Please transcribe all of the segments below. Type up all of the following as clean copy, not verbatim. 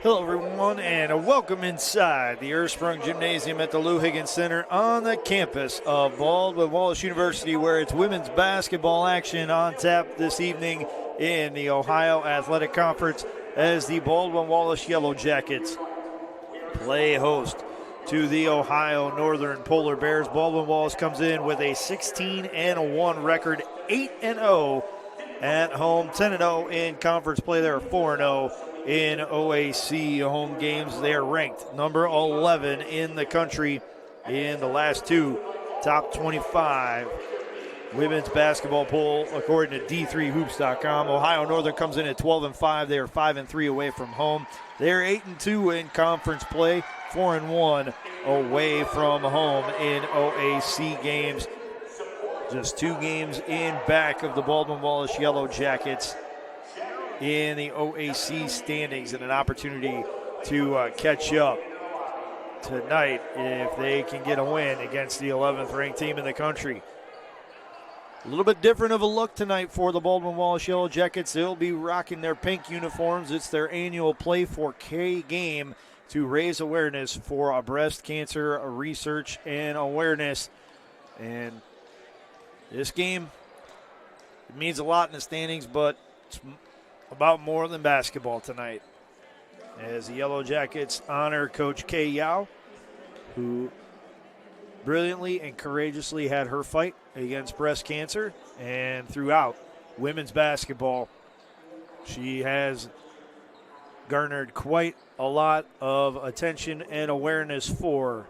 Hello, everyone, and welcome inside the Ursprung Gymnasium at the Lou Higgins Center on the campus of Baldwin Wallace University, where it's women's basketball action on tap this evening in the Ohio Athletic Conference as the Baldwin Wallace Yellow Jackets play host to the Ohio Northern Polar Bears. Baldwin Wallace comes in with a 16-1 record, 8-0 at home, 10-0 in conference play. They're 4-0 in OAC home games. They are ranked number 11 in the country in the last two top 25 women's basketball poll, according to D3Hoops.com. Ohio Northern comes in at 12-5. They are 5-3 away from home. They're 8-2 in conference play, 4-1 away from home in OAC games. Just 2 games in back of the Baldwin Wallace Yellow Jackets in the OAC standings, and an opportunity to catch up tonight if they can get a win against the 11th ranked team in the country. A little bit different of a look tonight for the Baldwin Wallace Yellow Jackets. They'll be rocking their pink uniforms. It's their annual Play4Kay game to raise awareness for breast cancer research and awareness. And this game, it means a lot in the standings, but it's about more than basketball tonight, as the Yellow Jackets honor Coach Kay Yao, who brilliantly and courageously had her fight against breast cancer, and throughout women's basketball, she has garnered quite a lot of attention and awareness for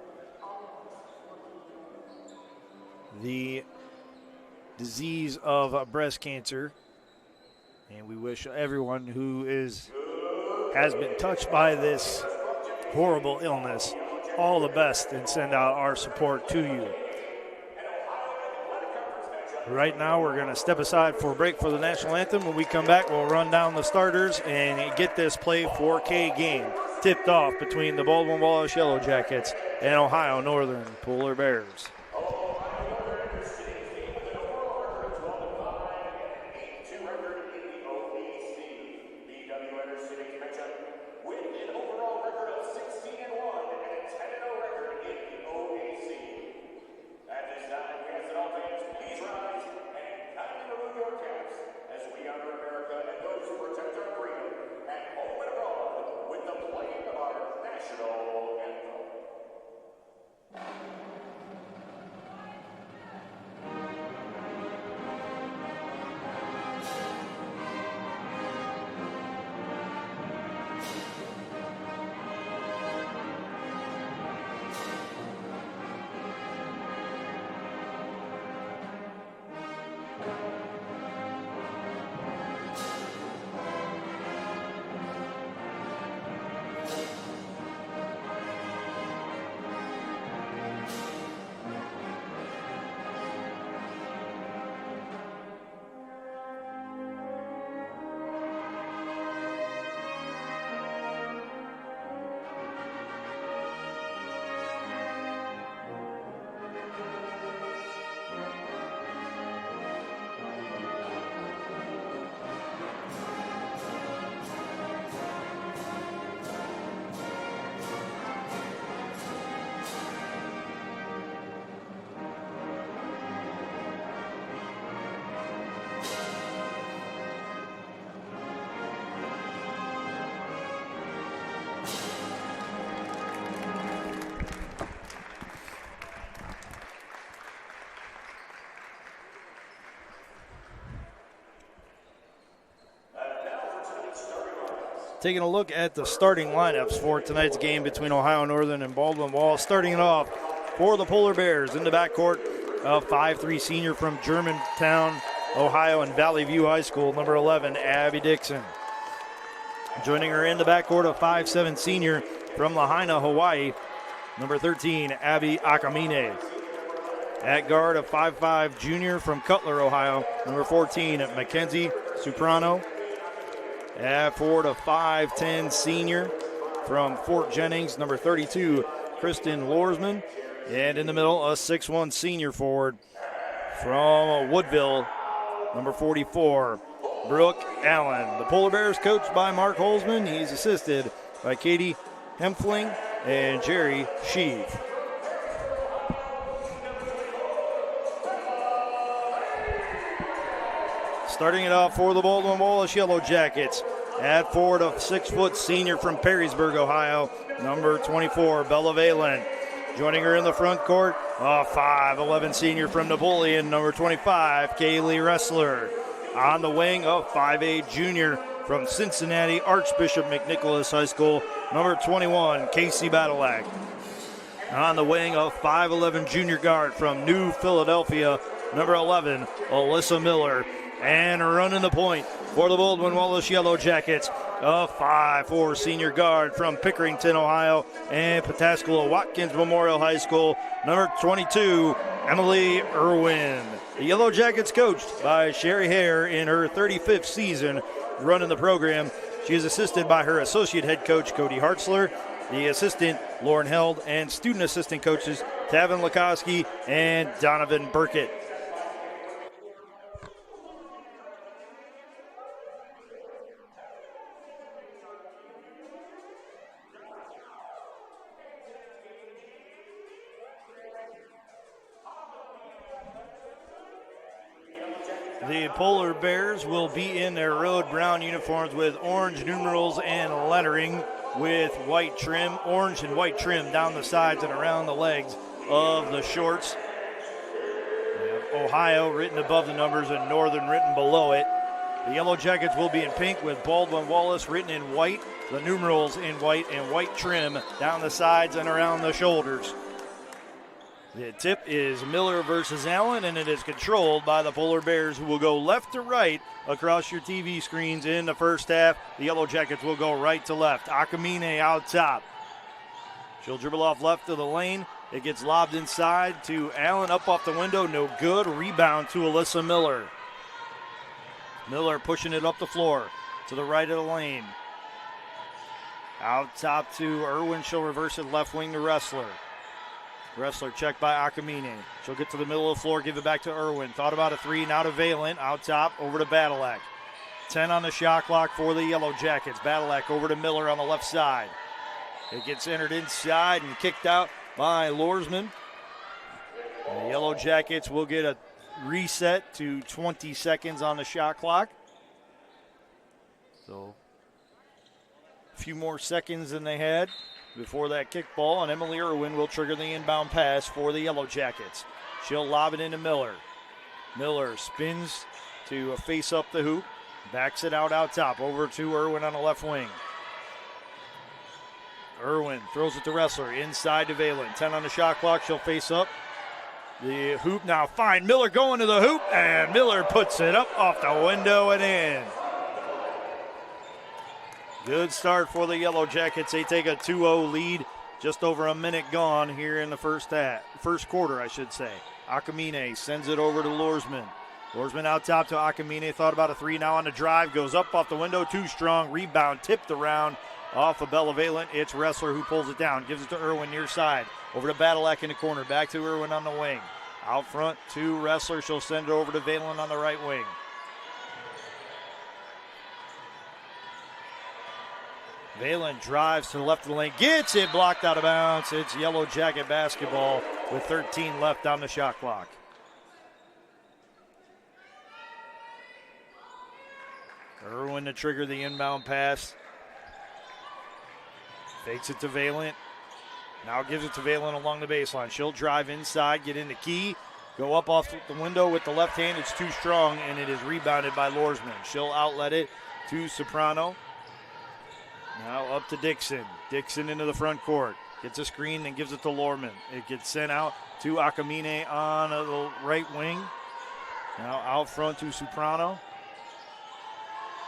the disease of breast cancer. And we wish everyone who has been touched by this horrible illness all the best and send out our support to you. Right now, we're going to step aside for a break for the national anthem. When we come back, we'll run down the starters and get this Play4Kay game tipped off between the Baldwin Wallace Yellow Jackets and Ohio Northern Polar Bears. Taking a look at the starting lineups for tonight's game between Ohio Northern and Baldwin Wallace. Starting it off for the Polar Bears in the backcourt, a 5'3" senior from Germantown, Ohio, and Valley View High School, number 11, Abby Dixon. Joining her in the backcourt, a 5'7" senior from Lahaina, Hawaii, number 13, Abby Akamine. At guard, a 5'5" junior from Cutler, Ohio, number 14, Mackenzie Soprano. At forward, a 5'10" senior from Fort Jennings, number 32, Kristen Lorsman. And in the middle, a 6'1" senior forward from Woodville, number 44, Brooke Allen. The Polar Bears coached by Mark Holzman. He's assisted by Katie Hempfling and Jerry Sheave. Starting it off for the Baldwin Wallace Yellow Jackets. At forward, a 6-foot senior from Perrysburg, Ohio, number 24, Bella Valen. Joining her in the front court, a 5'11 senior from Napoleon, number 25, Kaylee Ressler. On the wing, a 5'8 junior from Cincinnati Archbishop McNicholas High School, number 21, Casey Badalak. On the wing, a 5'11 junior guard from New Philadelphia, number 11, Alyssa Miller. And running the point for the Baldwin Wallace Yellow Jackets, a 5'4 senior guard from Pickerington, Ohio, and Pataskala Watkins Memorial High School, number 22, Emily Irwin. The Yellow Jackets coached by Sherry Hare in her 35th season running the program. She is assisted by her associate head coach, Cody Hartzler, the assistant, Lauren Held, and student assistant coaches, Tavin Lukowski and Donovan Burkett. The Polar Bears will be in their road brown uniforms with orange numerals and lettering with white trim, orange and white trim down the sides and around the legs of the shorts. We have Ohio written above the numbers and Northern written below it. The Yellow Jackets will be in pink with Baldwin Wallace written in white, the numerals in white and white trim down the sides and around the shoulders. The tip is Miller versus Allen, and it is controlled by the Polar Bears, who will go left to right across your TV screens in the first half. The Yellow Jackets will go right to left. Akamine out top. She'll dribble off left of the lane. It gets lobbed inside to Allen, up off the window, no good. Rebound to Alyssa Miller. Miller pushing it up the floor to the right of the lane. Out top to Irwin. She'll reverse it left wing to Ressler. Ressler checked by Akamine. She'll get to the middle of the floor, give it back to Irwin. Thought about a three, now to Valen. Out top, over to Badalak. 10 on the shot clock for the Yellow Jackets. Badalak over to Miller on the left side. It gets entered inside and kicked out by Lorsman. And the Yellow Jackets will get a reset to 20 seconds on the shot clock. So a few more seconds than they had before that kickball, and Emily Irwin will trigger the inbound pass for the Yellow Jackets. She'll lob it into Miller. Miller spins to face up the hoop, backs it out top, over to Irwin on the left wing. Irwin throws it to Ressler, inside to Valen. 10 on the shot clock, she'll face up the hoop now. Fine, Miller going to the hoop, and Miller puts it up off the window and in. Good start for the Yellow Jackets. They take a 2-0 lead. Just over a minute gone here in the first quarter, I should say. Akamine sends it over to Lorsman. Lorsman out top to Akamine. Thought about a three, now on the drive. Goes up off the window, too strong. Rebound tipped around off of Bella Valen. It's Ressler who pulls it down. Gives it to Irwin near side. Over to Badalak in the corner. Back to Irwin on the wing. Out front to Ressler. She'll send it over to Valen on the right wing. Valen drives to the left of the lane, gets it blocked out of bounds. It's Yellow Jacket basketball with 13 left on the shot clock. Irwin to trigger the inbound pass. Fakes it to Valen. Now gives it to Valen along the baseline. She'll drive inside, get into key, go up off the window with the left hand. It's too strong, and it is rebounded by Lorsman. She'll outlet it to Soprano. Now up to Dixon. Dixon into the front court. Gets a screen and gives it to Lorman. It gets sent out to Akamine on the right wing. Now out front to Soprano.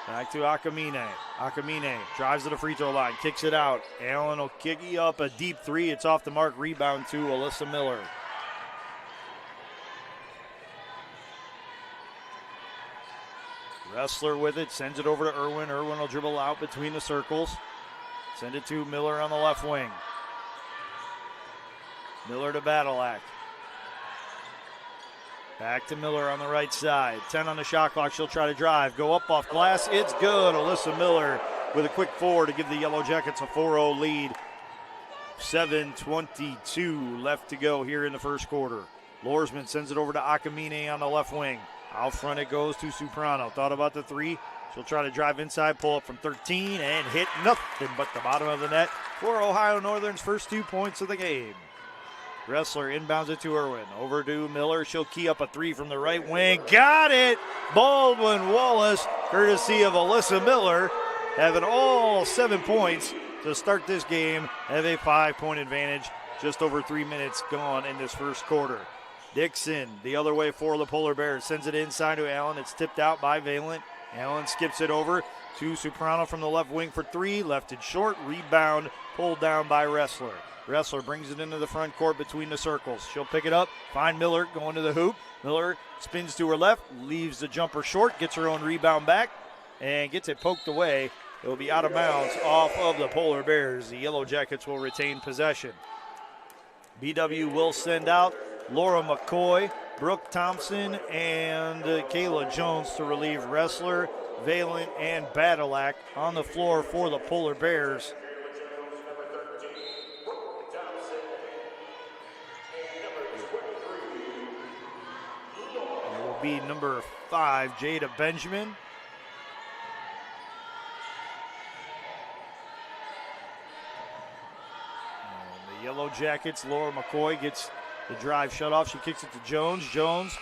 Back to Akamine. Akamine drives to the free throw line. Kicks it out. Allen will kick up a deep three. It's off the mark. Rebound to Alyssa Miller. Ressler with it, sends it over to Irwin. Irwin will dribble out between the circles. Send it to Miller on the left wing. Miller to Badalak. Back to Miller on the right side. 10 on the shot clock. She'll try to drive. Go up off glass. It's good. Alyssa Miller with a quick 4 to give the Yellow Jackets a 4-0 lead. 7:22 left to go here in the first quarter. Lorsman sends it over to Akamine on the left wing. Out front it goes to Soprano. Thought about the 3. She'll try to drive inside, pull up from 13, and hit nothing but the bottom of the net for Ohio Northern's first 2 points of the game. Ressler inbounds it to Irwin. Over to Miller. She'll key up a 3 from the right wing. Got it! Baldwin Wallace, courtesy of Alyssa Miller, having all 7 points to start this game. Have a 5-point advantage. Just over 3 minutes gone in this first quarter. Dixon, the other way for the Polar Bears, sends it inside to Allen. It's tipped out by Valent. Allen skips it over to Soprano from the left wing for 3. Left it short. Rebound pulled down by Ressler. Ressler brings it into the front court between the circles. She'll pick it up, find Miller going to the hoop. Miller spins to her left, leaves the jumper short, gets her own rebound back, and gets it poked away. It will be out of bounds off of the Polar Bears. The Yellow Jackets will retain possession. BW will send out Laura McCoy, Brooke Thompson, and Kayla Jones to relieve Ressler, Valent, and Badalak on the floor for the Polar Bears. It will be number 5, Jada Benjamin. And the Yellow Jackets, Laura McCoy gets the drive shut off. She kicks it to Jones. Jones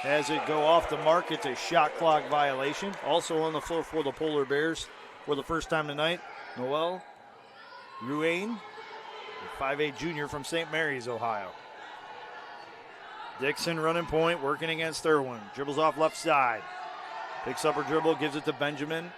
has it go off the mark. It's a shot clock violation. Also on the floor for the Polar Bears for the first time tonight, Noelle Ruane, a 5'8" junior from St. Mary's, Ohio. Dixon running point, working against Irwin. Dribbles off left side. Picks up her dribble, gives it to Benjamin,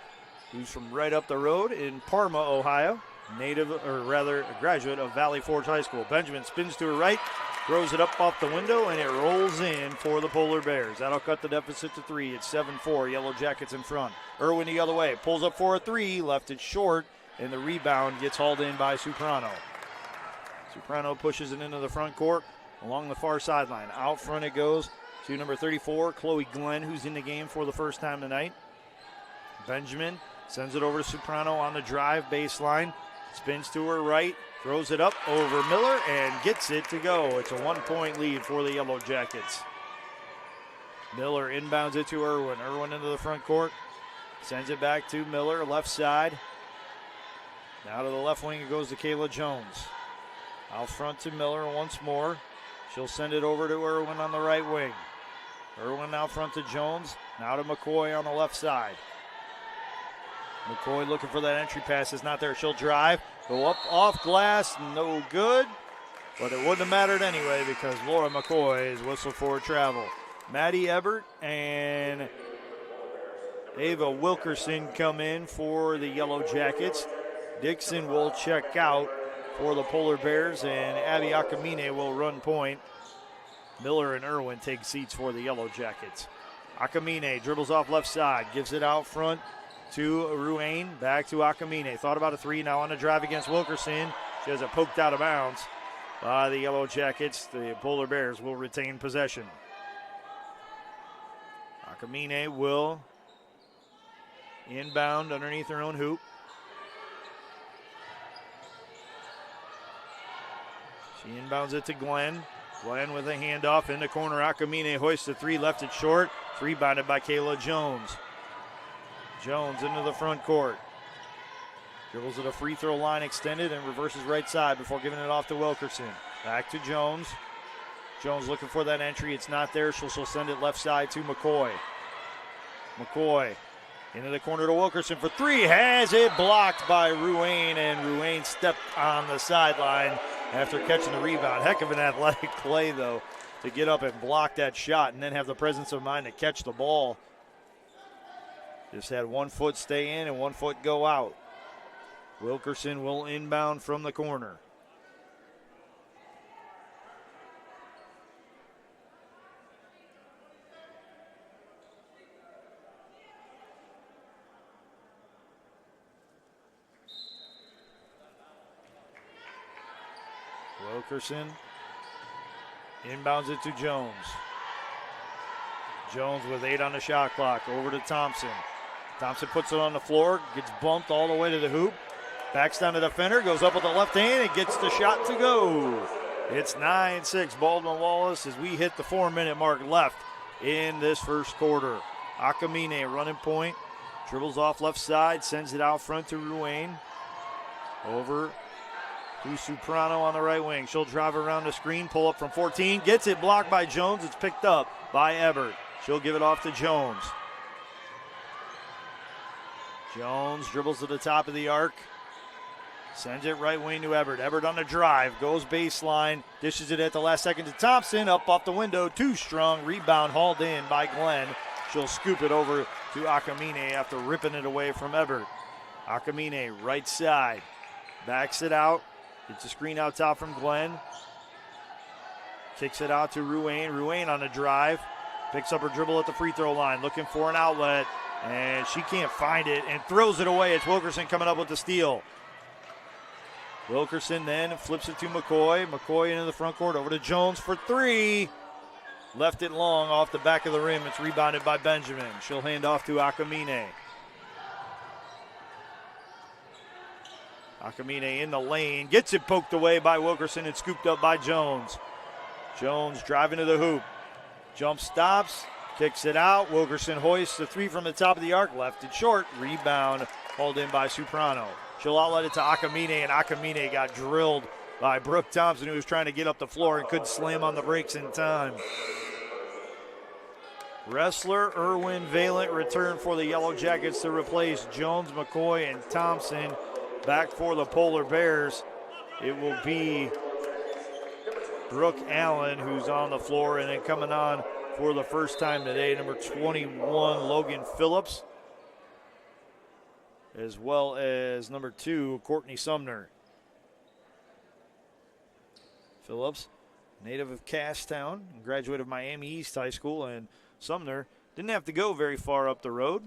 who's from right up the road in Parma, Ohio. A graduate of Valley Forge High School. Benjamin spins to her right, throws it up off the window, and it rolls in for the Polar Bears. That'll cut the deficit to 3. It's 7-4, Yellow Jackets in front. Irwin the other way, pulls up for a 3, left it short, and the rebound gets hauled in by Soprano. Soprano pushes it into the front court along the far sideline. Out front it goes to number 34, Chloe Glenn, who's in the game for the first time tonight. Benjamin sends it over to Soprano on the drive baseline. Spins to her right, throws it up over Miller, and gets it to go. It's a 1-point lead for the Yellow Jackets. Miller inbounds it to Irwin. Irwin into the front court. Sends it back to Miller, left side. Now to the left wing it goes to Kayla Jones. Out front to Miller once more. She'll send it over to Irwin on the right wing. Irwin out front to Jones. Now to McCoy on the left side. McCoy looking for that entry pass. Is not there. She'll drive. Go up off glass. No good. But it wouldn't have mattered anyway because Laura McCoy is whistled for travel. Maddie Ebert and Ava Wilkerson come in for the Yellow Jackets. Dixon will check out for the Polar Bears, and Abby Akamine will run point. Miller and Irwin take seats for the Yellow Jackets. Akamine dribbles off left side. Gives it out front to Ruane, back to Akamine. Thought about a 3, now on a drive against Wilkerson. She has it poked out of bounds by the Yellow Jackets. The Polar Bears will retain possession. Akamine will inbound underneath her own hoop. She inbounds it to Glenn. Glenn with a handoff in the corner. Akamine hoists the 3, left it short. Rebounded by Kayla Jones. Jones into the front court. Dribbles at a free throw line extended and reverses right side before giving it off to Wilkerson. Back to Jones. Jones looking for that entry. It's not there. She'll send it left side to McCoy. McCoy into the corner to Wilkerson for 3. Has it blocked by Ruane, and Ruane stepped on the sideline after catching the rebound. Heck of an athletic play, though, to get up and block that shot and then have the presence of mind to catch the ball. Just had 1 foot stay in and 1 foot go out. Wilkerson will inbound from the corner. Wilkerson inbounds it to Jones. Jones with 8 on the shot clock. Over to Thompson. Thompson puts it on the floor, gets bumped all the way to the hoop. Backs down to the defender, goes up with the left hand, and gets the shot to go. It's 9-6 Baldwin Wallace as we hit the 4-minute mark left in this first quarter. Akamine running point, dribbles off left side, sends it out front to Ruane. Over to Soprano on the right wing. She'll drive around the screen, pull up from 14, gets it blocked by Jones. It's picked up by Ebert. She'll give it off to Jones. Jones dribbles to the top of the arc. Sends it right wing to Ebert. Ebert on the drive, goes baseline, dishes it at the last second to Thompson. Up off the window, too strong. Rebound hauled in by Glenn. She'll scoop it over to Akamine after ripping it away from Ebert. Akamine, right side, backs it out. Gets a screen out top from Glenn. Kicks it out to Ruane. Ruane on the drive. Picks up her dribble at the free throw line, looking for an outlet. And she can't find it and throws it away. It's Wilkerson coming up with the steal. Wilkerson then flips it to McCoy. McCoy into the front court, over to Jones for three. Left it long off the back of the rim. It's rebounded by Benjamin. She'll hand off to Akamine. Akamine in the lane. Gets it poked away by Wilkerson and scooped up by Jones. Jones driving to the hoop. Jump stops. Kicks it out. Wilkerson hoists the three from the top of the arc. Left it short. Rebound hauled in by Soprano. She'll outlet it to Akamine, and Akamine got drilled by Brooke Thompson, who was trying to get up the floor and couldn't slam on the brakes in time. Wrestler Irwin Valent returned for the Yellow Jackets to replace Jones, McCoy, and Thompson. Back for the Polar Bears, it will be Brooke Allen who's on the floor, and then coming on for the first time today, number 21, Logan Phillips, as well as number 2, Courtney Sumner. Phillips, native of Casstown, graduate of Miami East High School, and Sumner didn't have to go very far up the road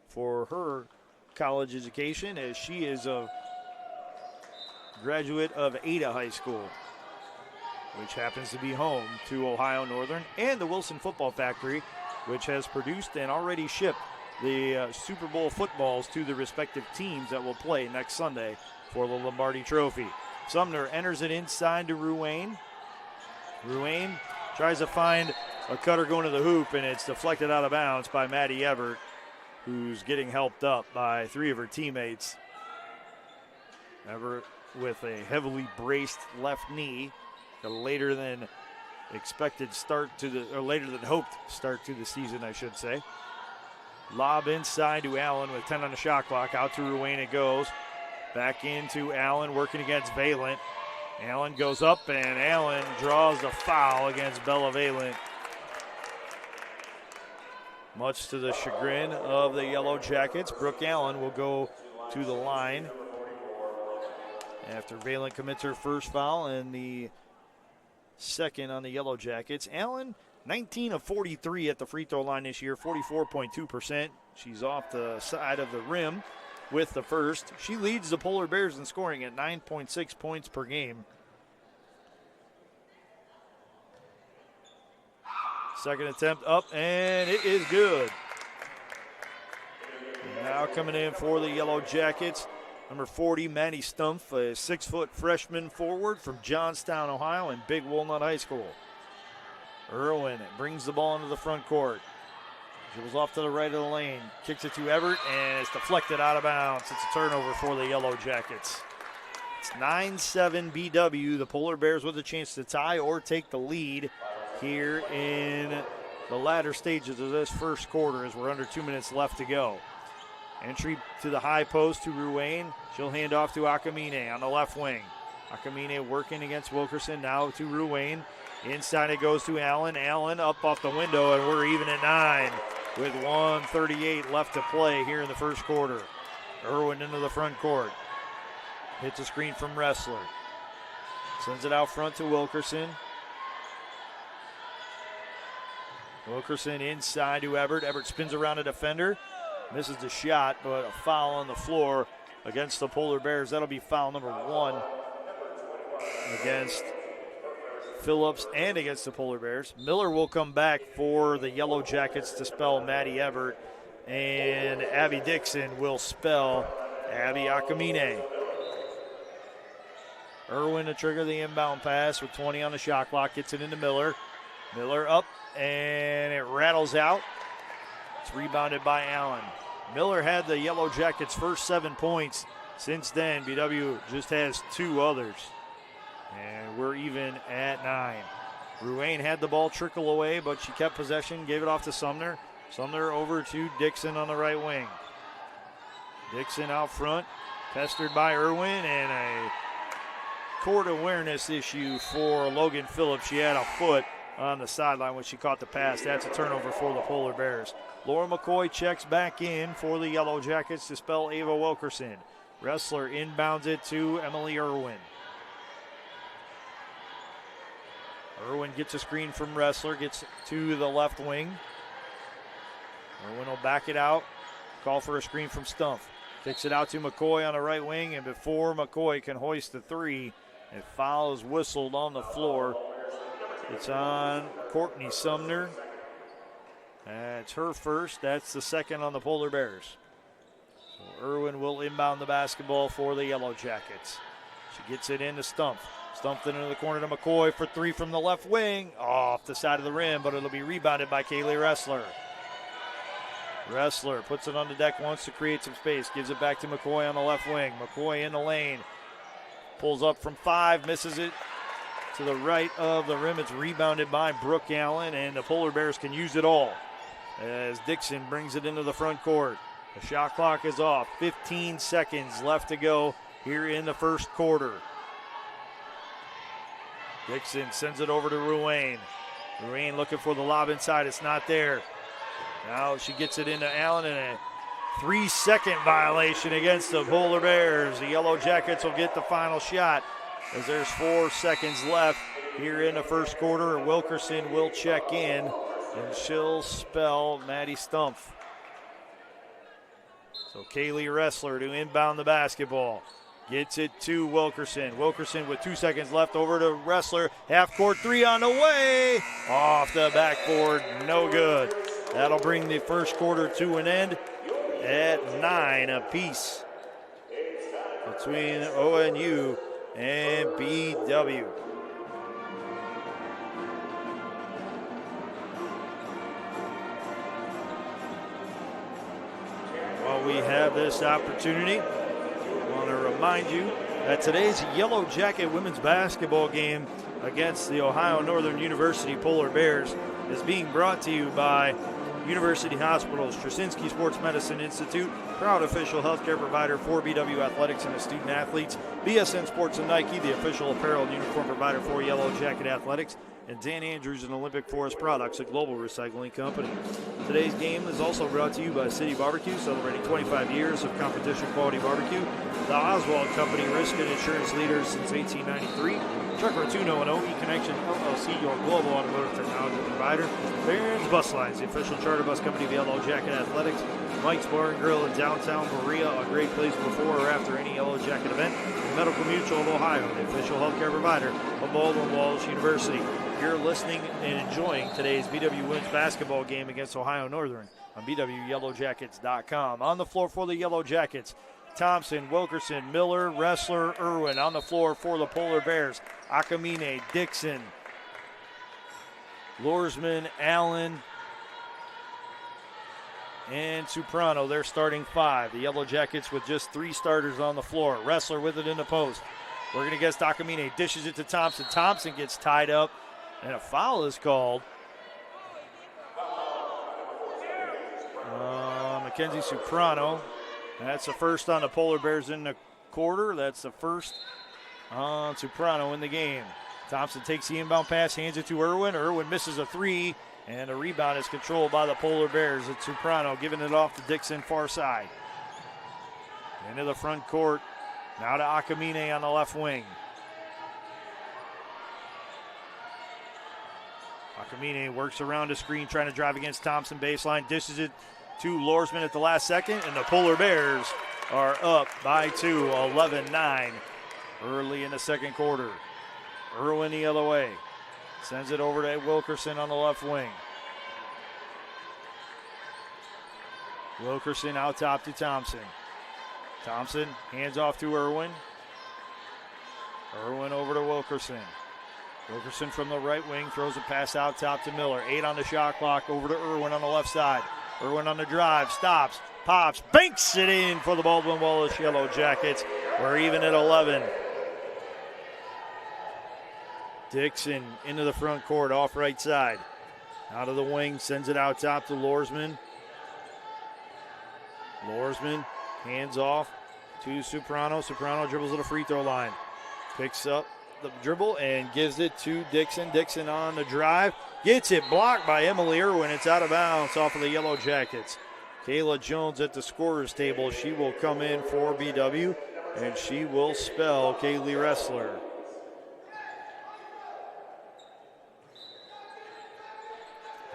for her college education, as she is a graduate of Ada High School, which happens to be home to Ohio Northern and the Wilson Football Factory, which has produced and already shipped the Super Bowl footballs to the respective teams that will play next Sunday for the Lombardi Trophy. Sumner enters it inside to Ruane. Ruane tries to find a cutter going to the hoop, and it's deflected out of bounds by Maddie Ebert, who's getting helped up by 3 of her teammates. Ebert with a heavily braced left knee, a later than expected start to the, or later than hoped start to the season, I should say. Lob inside to Allen with 10 on the shot clock. Out to Ruane it goes. Back into Allen working against Valent. Allen goes up, and Allen draws the foul against Bella Valent. Much to the chagrin of the Yellow Jackets, Brooke Allen will go to the line after Valent commits her first foul and the second on the Yellow Jackets. Allen, 19 of 43 at the free throw line this year, 44.2%. She's off the side of the rim with the first. She leads the Polar Bears in scoring at 9.6 points per game. Second attempt up, and it is good. And now coming in for the Yellow Jackets, number 40, Maddie Stumpf, a 6-foot freshman forward from Johnstown, Ohio, and Big Walnut High School. Irwin brings the ball into the front court. Dribbles off to the right of the lane, kicks it to Everett, and it's deflected out of bounds. It's a turnover for the Yellow Jackets. It's 9-7 BW. The Polar Bears with a chance to tie or take the lead here in the latter stages of this first quarter as we're under 2 minutes left to go. Entry to the high post to Ruane. She'll hand off to Akamine on the left wing. Akamine working against Wilkerson, now to Ruane. Inside it goes to Allen. Allen up off the window, and we're even at 9 with 1:38 left to play here in the first quarter. Irwin into the front court. Hits a screen from Wrestler. Sends it out front to Wilkerson. Wilkerson inside to Everett. Everett spins around a defender. Misses the shot, but a foul on the floor against the Polar Bears. That'll be foul number 1 against Phillips and against the Polar Bears. Miller will come back for the Yellow Jackets to spell Maddie Everett and Abby Dixon will spell Abby Akamine. Irwin to trigger the inbound pass with 20 on the shot clock. Gets it into Miller. Miller up, and it rattles out. It's rebounded by Allen. Miller had the Yellow Jackets' first 7 points. Since then, BW just has 2 others. And we're even at 9. Ruane had the ball trickle away, but she kept possession, gave it off to Sumner. Sumner over to Dixon on the right wing. Dixon out front, pestered by Irwin, and a court awareness issue for Logan Phillips. She had a foot on the sideline when she caught the pass. That's a turnover for the Polar Bears. Laura McCoy checks back in for the Yellow Jackets to spell Ava Wilkerson. Wrestler inbounds it to Emily Irwin. Irwin gets a screen from Wrestler, gets to the left wing. Irwin will back it out, call for a screen from Stumpf. Kicks it out to McCoy on the right wing, and before McCoy can hoist the 3, a foul is whistled on the floor. It's on Courtney Sumner. That's her first. That's the second on the Polar Bears. So Irwin will inbound the basketball for the Yellow Jackets. She gets it into Stumpf. Stumped it into the corner to McCoy for 3 from the left wing. Off the side of the rim, but it'll be rebounded by Kaylee Wrestler. Wrestler puts it on the deck, wants to create some space. Gives it back to McCoy on the left wing. McCoy in the lane. Pulls up from 5, misses it to the right of the rim. It's rebounded by Brooke Allen, and the Polar Bears can use it all as Dixon brings it into the front court. The shot clock is off. 15 seconds left to go here in the first quarter. Dixon sends it over to Ruane. Ruane looking for the lob inside. It's not there. Now she gets it into Allen, and a 3-second violation against the Polar Bears. The Yellow Jackets will get the final shot as there's 4 seconds left here in the first quarter. Wilkerson will check in, and she'll spell Maddie Stumpf. So Kaylee Wrestler to inbound the basketball. Gets it to Wilkerson. Wilkerson with 2 seconds left over to Wrestler. Half-court 3 on the way. Off the backboard, no good. That'll bring the first quarter to an end at 9 apiece between ONU and BW. While we have this opportunity, I want to remind you that today's Yellow Jacket women's basketball game against the Ohio Northern University Polar Bears is being brought to you by University Hospitals, Straczynski Sports Medicine Institute, proud official healthcare provider for BW Athletics and the student athletes, BSN Sports and Nike, the official apparel and uniform provider for Yellow Jacket Athletics, and Dan Andrews and Olympic Forest Products, a global recycling company. Today's game is also brought to you by City Barbecue, celebrating 25 years of competition quality barbecue. The Oswald Company, risk and insurance leaders since 1893. Chuck Rotuno and OE Connection LLC, your global automotive technology provider. Barron's Bus Lines, the official charter bus company of Yellow Jacket Athletics. Mike's Bar and Grill in downtown Berea, a great place before or after any Yellow Jacket event. And Medical Mutual of Ohio, the official healthcare provider of Baldwin Wallace University. You're listening and enjoying today's BW women's basketball game against Ohio Northern on BWYellowJackets.com. On the floor for the Yellow Jackets, Thompson, Wilkerson, Miller, Wrestler, Irwin. On the floor for the Polar Bears, Akamine, Dixon, Lorsman, Allen, and Soprano. They're starting 5. The Yellow Jackets with just 3 starters on the floor. Wrestler with it in the post. Working against Akamine, dishes it to Thompson. Thompson gets tied up, and a foul is called. Mackenzie Soprano. That's the first on the Polar Bears in the quarter. That's the first on Soprano in the game. Thompson takes the inbound pass, hands it to Irwin. Irwin misses a 3, and the rebound is controlled by the Polar Bears. It's Soprano giving it off to Dixon, far side. Into the front court. Now to Akamine on the left wing. Akamine works around the screen, trying to drive against Thompson baseline. Dishes it to Lorsman at the last second, and the Polar Bears are up by 2, 11-9, early in the second quarter. Irwin the other way. Sends it over to Wilkerson on the left wing. Wilkerson out top to Thompson. Thompson hands off to Irwin. Irwin over to Wilkerson. Wilkerson from the right wing throws a pass out top to Miller. 8 on the shot clock, over to Irwin on the left side. Irwin on the drive, stops, pops, banks it in for the Baldwin Wallace Yellow Jackets. We're even at 11. Dixon into the front court, off right side. Out of the wing, sends it out top to Lorsman. Lorsman hands off to Soprano. Soprano dribbles to the free throw line. Picks up the dribble and gives it to Dixon. Dixon on the drive. Gets it blocked by Emily Irwin. It's out of bounds off of the Yellow Jackets. Kayla Jones at the scorer's table. She will come in for BW, and she will spell Kaylee Ressler.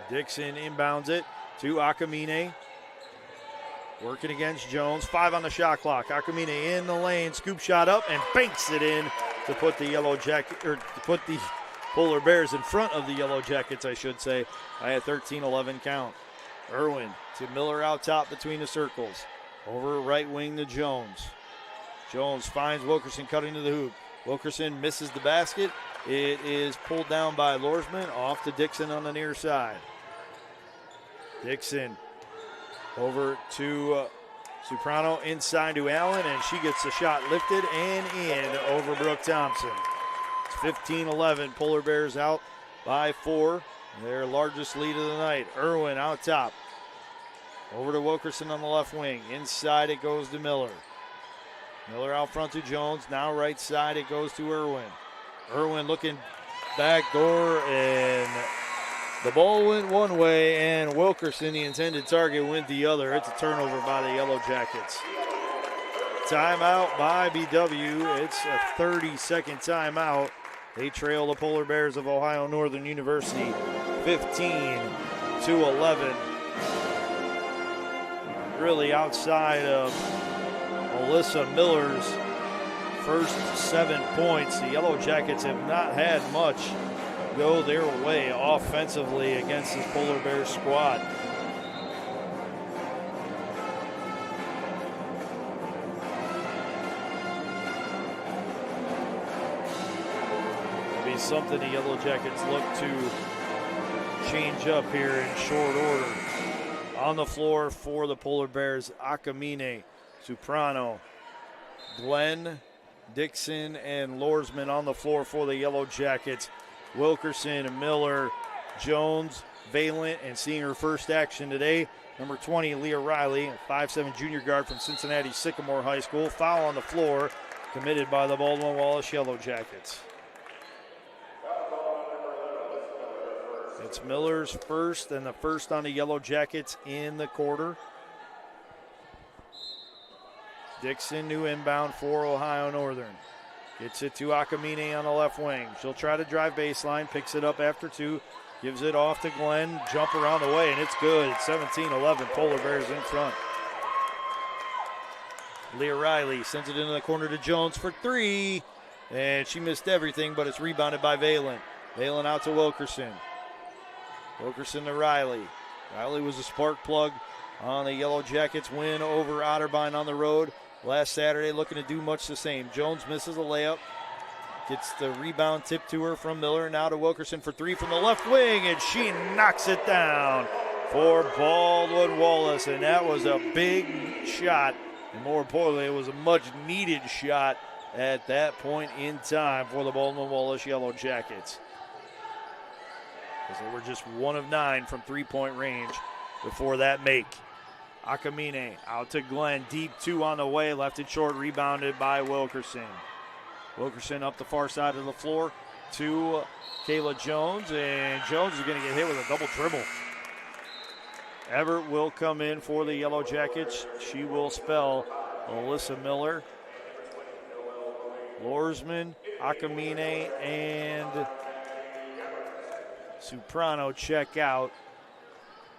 Dixon inbounds it to Akamine. Working against Jones. 5 on the shot clock. Akamine in the lane. Scoop shot up and banks it in to put the Yellow Jacket, or to put the Polar Bears in front of the Yellow Jackets, I should say, by a 13-11 count. Irwin to Miller out top between the circles. Over right wing to Jones. Jones finds Wilkerson cutting to the hoop. Wilkerson misses the basket. It is pulled down by Lorsman, off to Dixon on the near side. Dixon over to Soprano, inside to Allen, and she gets the shot lifted and in over Brooke Thompson. It's 15-11. Polar Bears out by 4. Their largest lead of the night. Irwin out top. Over to Wilkerson on the left wing. Inside it goes to Miller. Miller out front to Jones. Now right side it goes to Irwin. Irwin looking back door, and the ball went one way, and Wilkerson, the intended target, went the other. It's a turnover by the Yellow Jackets. Timeout by BW. It's a 30-second timeout. They trail the Polar Bears of Ohio Northern University 15-11. Really outside of Alyssa Miller's first 7 points, the Yellow Jackets have not had much go their way offensively against this Polar Bears squad. It'll be something the Yellow Jackets look to change up here in short order. On the floor for the Polar Bears, Akamine, Soprano, Glenn, Dixon, and Lorsman on the floor for the Yellow Jackets. Wilkerson, Miller, Jones, Valent, and seeing her first action today, number 20, Leah Riley, a 5'7" junior guard from Cincinnati Sycamore High School. Foul on the floor committed by the Baldwin Wallace Yellow Jackets. It's Miller's first, and the first on the Yellow Jackets in the quarter. Dixon, new inbound for Ohio Northern. Gets it to Akamine on the left wing. She'll try to drive baseline, picks it up after 2, gives it off to Glenn, jump around the way, and it's good. It's 17-11, Polar Bears in front. Leah Riley sends it into the corner to Jones for 3, and she missed everything, but it's rebounded by Valent. Valent out to Wilkerson. Wilkerson to Riley. Riley was a spark plug on the Yellow Jackets win over Otterbein on the road last Saturday, looking to do much the same. Jones misses a layup. Gets the rebound tip to her from Miller. Now to Wilkerson for 3 from the left wing, and she knocks it down for Baldwin Wallace. And that was a big shot. And more importantly, it was a much-needed shot at that point in time for the Baldwin Wallace Yellow Jackets, because they were just 1 of 9 from three-point range before that make. Akamine out to Glenn, deep 2 on the way, left it short, rebounded by Wilkerson. Wilkerson up the far side of the floor to Kayla Jones, and Jones is going to get hit with a double dribble. Everett will come in for the Yellow Jackets. She will spell Alyssa Miller. Lorsman, Akamine, and Soprano check out.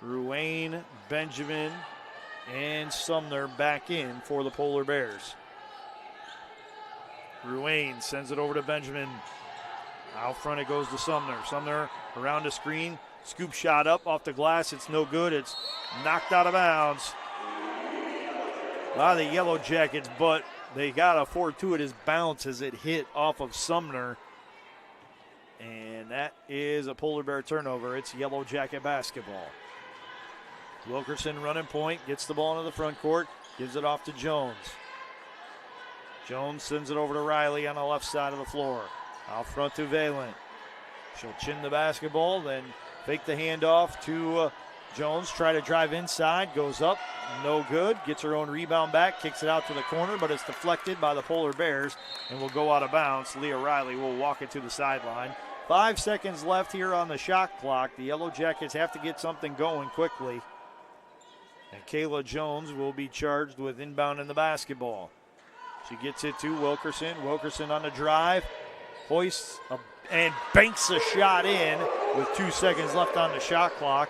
Ruane, Benjamin, and Sumner back in for the Polar Bears. Ruane sends it over to Benjamin. Out front it goes to Sumner. Sumner around the screen. Scoop shot up off the glass. It's no good. It's knocked out of bounds. by the Yellow Jackets, but they got a fortuitous bounce as it hit off of Sumner. And that is a Polar Bear turnover. It's Yellow Jacket basketball. Wilkerson running point, gets the ball into the front court, gives it off to Jones. Jones sends it over to Riley on the left side of the floor. Out front to Valen. She'll chin the basketball, then fake the handoff to Jones. Try to drive inside, goes up, no good. Gets her own rebound back, kicks it out to the corner, but it's deflected by the Polar Bears and will go out of bounds. Leah Riley will walk it to the sideline. 5 seconds left here on the shot clock. The Yellow Jackets have to get something going quickly. And Kayla Jones will be charged with inbounding the basketball. She gets it to Wilkerson. Wilkerson on the drive. Hoists and banks a shot in with 2 seconds left on the shot clock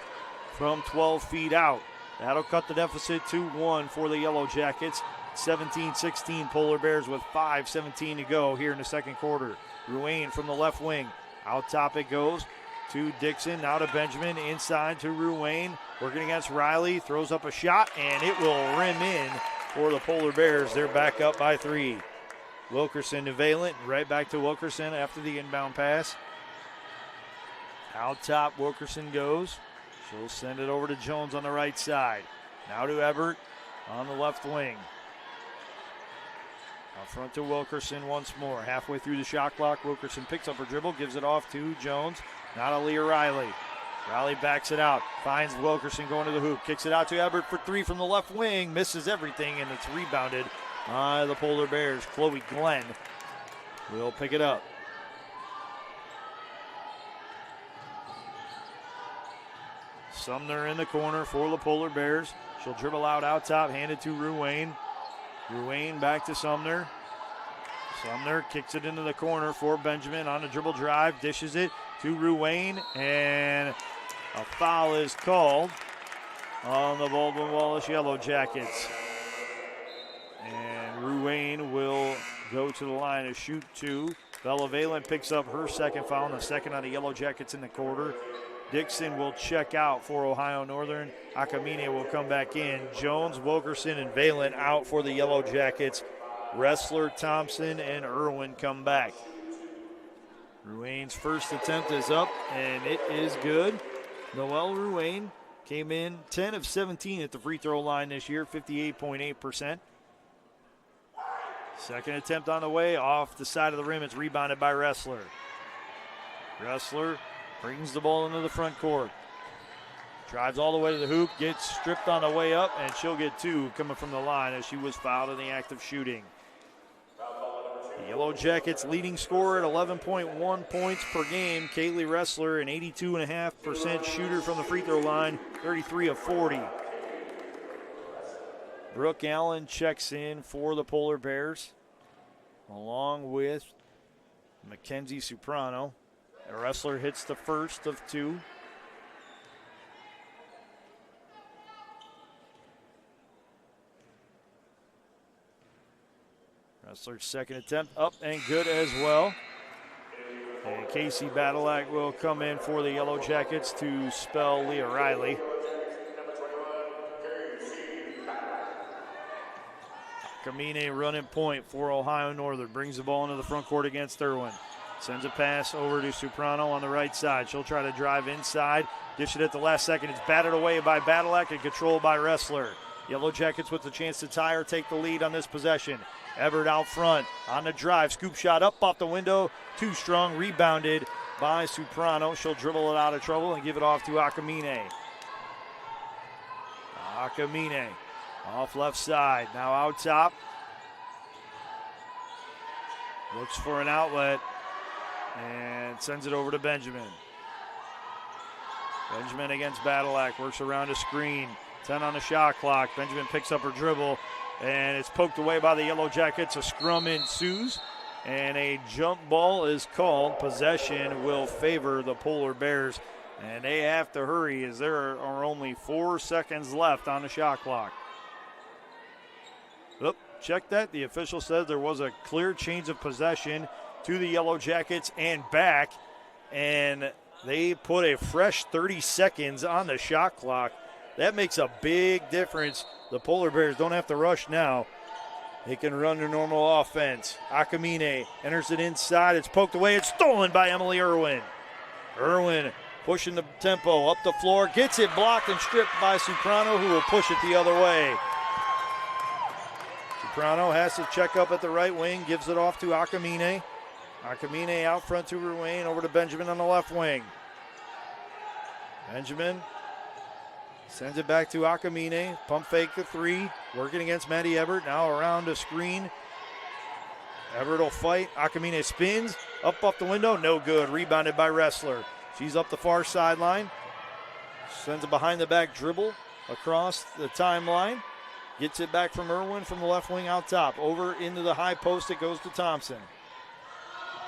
from 12 feet out. That'll cut the deficit to 1 for the Yellow Jackets. 17-16 Polar Bears with 5:17 to go here in the second quarter. Ruane from the left wing. Out top it goes to Dixon, now to Benjamin, inside to Ruane, working against Riley, throws up a shot, and it will rim in for the Polar Bears. They're back up by 3. Wilkerson to Valent, right back to Wilkerson after the inbound pass. Out top, Wilkerson goes. She'll send it over to Jones on the right side. Now to Ebert on the left wing. Out front to Wilkerson once more. Halfway through the shot clock, Wilkerson picks up her dribble, gives it off to Jones. Now to Leah Riley. Riley backs it out, finds Wilkerson going to the hoop, kicks it out to Ebert for 3 from the left wing, misses everything, and it's rebounded by the Polar Bears. Chloe Glenn will pick it up. Sumner in the corner for the Polar Bears. She'll dribble out top, hand it to Ruane. Ruane back to Sumner. Sumner kicks it into the corner for Benjamin on a dribble drive, dishes it to Ruane, and a foul is called on the Baldwin Wallace Yellow Jackets. And Ruane will go to the line to shoot 2. Bella Valen picks up her second foul, and the second on the Yellow Jackets in the quarter. Dixon will check out for Ohio Northern. Akamine will come back in. Jones, Wilkerson, and Valen out for the Yellow Jackets. Wrestler, Thompson, and Irwin come back. Ruane's first attempt is up, and it is good. Noelle Ruane came in 10 of 17 at the free throw line this year, 58.8%. Second attempt on the way, off the side of the rim. It's rebounded by Wrestler. Wrestler brings the ball into the front court. Drives all the way to the hoop, gets stripped on the way up, and she'll get 2 coming from the line as she was fouled in the act of shooting. The Yellow Jackets leading scorer at 11.1 points per game. Kaylee Wrestler, an 82.5% shooter from the free throw line, 33 of 40. Brooke Allen checks in for the Polar Bears, along with Mackenzie Soprano. The Wrestler hits the first of 2. Wrestler's second attempt up and good as well. And Casey Badalak will come in for the Yellow Jackets to spell Leah Riley. Kamine running point for Ohio Northern. Brings the ball into the front court against Irwin. Sends a pass over to Soprano on the right side. She'll try to drive inside. Dish it at the last second. It's batted away by Badalak and controlled by Wrestler. Yellow Jackets with the chance to tie or take the lead on this possession. Everett out front on the drive. Scoop shot up off the window. Too strong. Rebounded by Soprano. She'll dribble it out of trouble and give it off to Akamine. Akamine off left side. Now out top. Looks for an outlet and sends it over to Benjamin. Benjamin against Badalak. Works around a screen. 10 on the shot clock. Benjamin picks up her dribble, and it's poked away by the Yellow Jackets. A scrum ensues, and a jump ball is called. Possession will favor the Polar Bears, and they have to hurry as there are only 4 seconds left on the shot clock. Oop, check that. The official says there was a clear change of possession to the Yellow Jackets and back, and they put a fresh 30 seconds on the shot clock. That makes a big difference. The Polar Bears don't have to rush now. They can run their normal offense. Akamine enters it inside. It's poked away. It's stolen by Emily Irwin. Irwin pushing the tempo up the floor. Gets it blocked and stripped by Soprano, who will push it the other way. Soprano has to check up at the right wing. Gives it off to Akamine. Akamine out front to Ruane. Over to Benjamin on the left wing. Benjamin sends it back to Akamine. Pump fake the three. Working against Maddie Everett. Now around a screen. Everett will fight. Akamine spins. Up off the window. No good. Rebounded by Wrestler. She's up the far sideline. Sends a behind the back dribble across the timeline. Gets it back from Irwin from the left wing out top. Over into the high post. It goes to Thompson.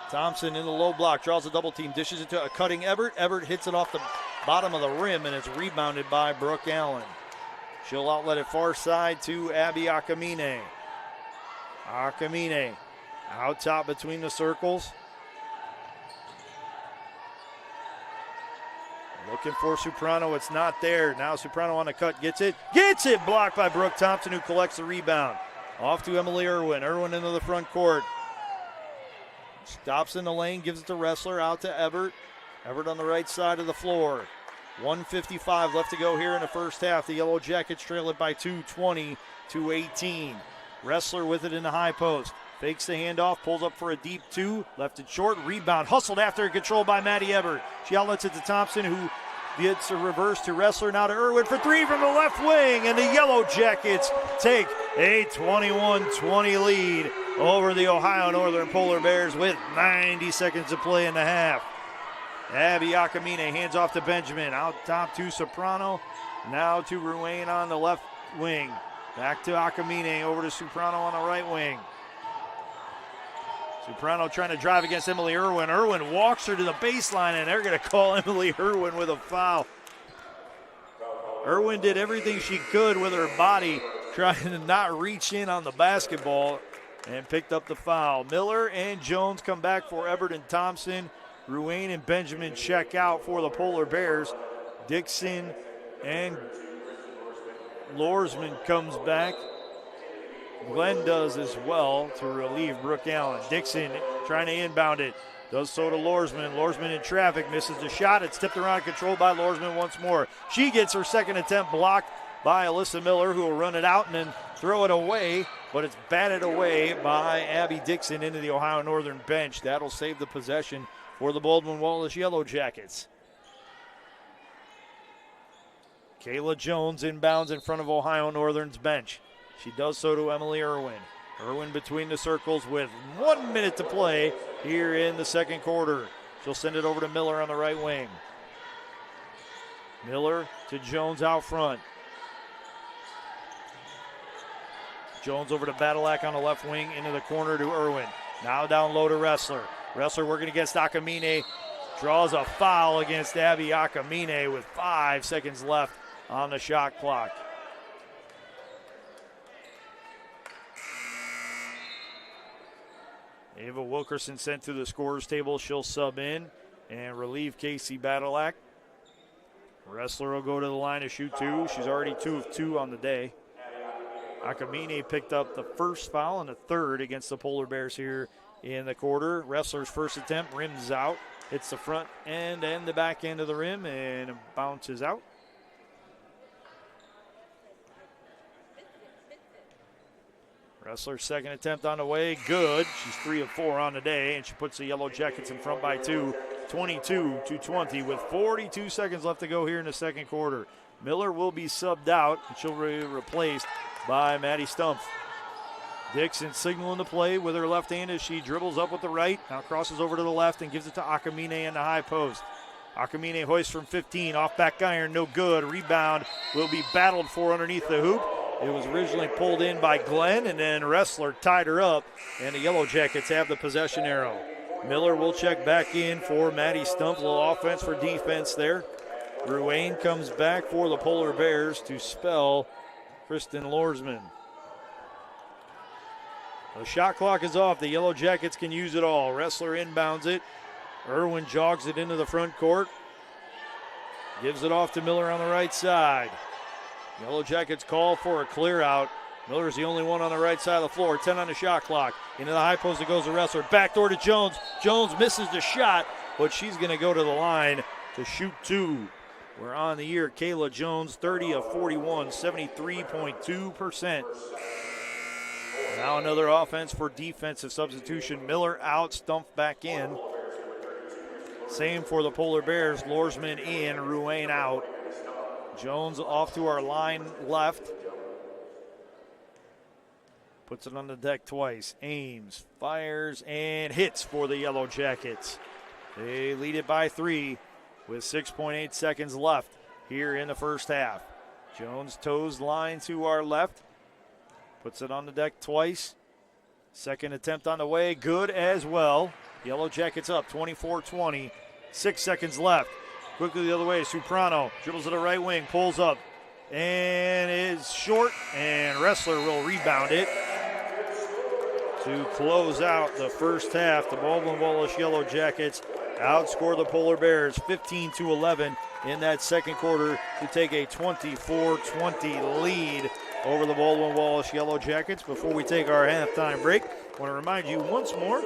Thompson in the low block. Draws a double team. Dishes it to a cutting Everett. Everett hits it off the bottom of the rim, and it's rebounded by Brooke Allen. She'll outlet it far side to Abby Akamine. Akamine out top between the circles. Looking for Soprano. It's not there. Now Soprano on the cut. Gets it. Gets it. Blocked by Brooke Thompson, who collects the rebound. Off to Emily Irwin. Irwin into the front court. Stops in the lane. Gives it to Wrestler. Out to Everett. Everett on the right side of the floor. 1:55 left to go here in the first half. The Yellow Jackets trail it by 2, 20-18. Wrestler with it in the high post. Fakes the handoff, pulls up for a deep two. Left it short, rebound, hustled after, controlled by Maddie Everett. She outlets it to Thompson, who gets a reverse to Wrestler. Now to Irwin for three from the left wing. And the Yellow Jackets take a 21-20 lead over the Ohio Northern Polar Bears with 90 seconds to play in the half. Abby Akamine hands off to Benjamin. Out top to Soprano. Now to Ruane on the left wing. Back to Akamine, over to Soprano on the right wing. Soprano trying to drive against Emily Irwin. Irwin walks her to the baseline, and they're going to call Emily Irwin with a foul. Irwin did everything she could with her body, trying to not reach in on the basketball, and picked up the foul. Miller and Jones come back for Everett and Thompson. Ruane and Benjamin check out for the Polar Bears. Dixon and Lorsman comes back. Glenn does as well to relieve Brooke Allen. Dixon trying to inbound it. Does so to Lorsman. Lorsman in traffic, misses the shot. It's tipped around, controlled by Lorsman once more. She gets her second attempt blocked by Alyssa Miller, who will run it out and then throw it away, but it's batted away by Abby Dixon into the Ohio Northern bench. That'll save the possession for the Baldwin Wallace Yellow Jackets. Kayla Jones inbounds in front of Ohio Northern's bench. She does so to Emily Irwin. Irwin between the circles with 1 minute to play here in the second quarter. She'll send it over to Miller on the right wing. Miller to Jones out front. Jones over to Badalak on the left wing, into the corner to Irwin. Now down low to Wrestler. Wrestler working against Akamine. Draws a foul against Abby Akamine with 5 seconds left on the shot clock. Ava Wilkerson sent to the scorer's table. She'll sub in and relieve Casey Badalak. Wrestler will go to the line to shoot two. She's already 2 of 2 on the day. Akamine picked up the first foul and the third against the Polar Bears here in the quarter. Wrestler's first attempt rims out, hits the front end and the back end of the rim, and bounces out. Wrestler's second attempt on the way, good. She's 3 of 4 on the day, and she puts the Yellow Jackets in front by 2, 22-20, with 42 seconds left to go here in the second quarter. Miller will be subbed out, and she'll be replaced by Maddie Stumpf. Dixon signaling the play with her left hand as she dribbles up with the right. Now crosses over to the left and gives it to Akamine in the high post. Akamine hoists from 15, off back iron, no good. Rebound will be battled for underneath the hoop. It was originally pulled in by Glenn, and then Wrestler tied her up, and the Yellow Jackets have the possession arrow. Miller will check back in for Maddie Stumpf. A little offense for defense there. Ruane comes back for the Polar Bears to spell Kristen Lorsman. The shot clock is off. The Yellow Jackets can use it all. Wrestler inbounds it. Irwin jogs it into the front court. Gives it off to Miller on the right side. Yellow Jackets call for a clear out. Miller's the only one on the right side of the floor. 10 on the shot clock. Into the high post it goes the wrestler. Backdoor to Jones. Jones misses the shot, but she's going to go to the line to shoot two. We're on the year. Kayla Jones, 30 of 41, 73.2%. Now another offense for defensive substitution. Miller out, Stumpf back in. Same for the Polar Bears. Lorsman in, Ruane out. Jones off to our line left. Puts it on the deck twice. Aims, fires, and hits for the Yellow Jackets. They lead it by 3 with 6.8 seconds left here in the first half. Jones toes line to our left. Puts it on the deck twice. Second attempt on the way, good as well. Yellow Jackets up 24-20. 6 seconds left. Quickly the other way, Soprano dribbles to the right wing, pulls up, and is short, and Wrestler will rebound it. To close out the first half, the Baldwin Wallace Yellow Jackets outscore the Polar Bears 15-11 in that second quarter to take a 24-20 lead over the Baldwin Wallace Yellow Jackets. Before we take our halftime break, I want to remind you once more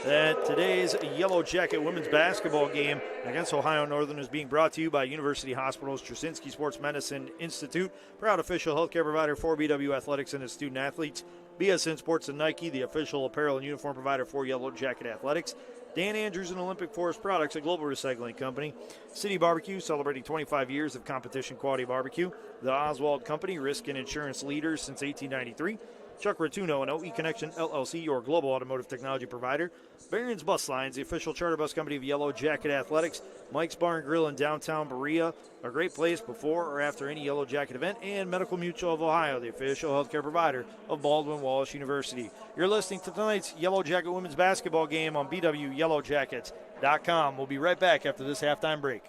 that today's Yellow Jacket women's basketball game against Ohio Northern is being brought to you by University Hospitals Straczynski Sports Medicine Institute, proud official healthcare provider for BW Athletics and its student athletes. BSN Sports and Nike, the official apparel and uniform provider for Yellow Jacket Athletics. Dan Andrews and Olympic Forest Products, a global recycling company. City Barbecue, celebrating 25 years of competition quality barbecue. The Oswald Company, risk and insurance leaders since 1893. Chuck Rotuno and OE Connection LLC, your global automotive technology provider. Barron's Bus Lines, the official charter bus company of Yellow Jacket Athletics. Mike's Bar and Grill in downtown Berea, a great place before or after any Yellow Jacket event. And Medical Mutual of Ohio, the official healthcare provider of Baldwin Wallace University. You're listening to tonight's Yellow Jacket women's basketball game on BWYellowJackets.com. We'll be right back after this halftime break.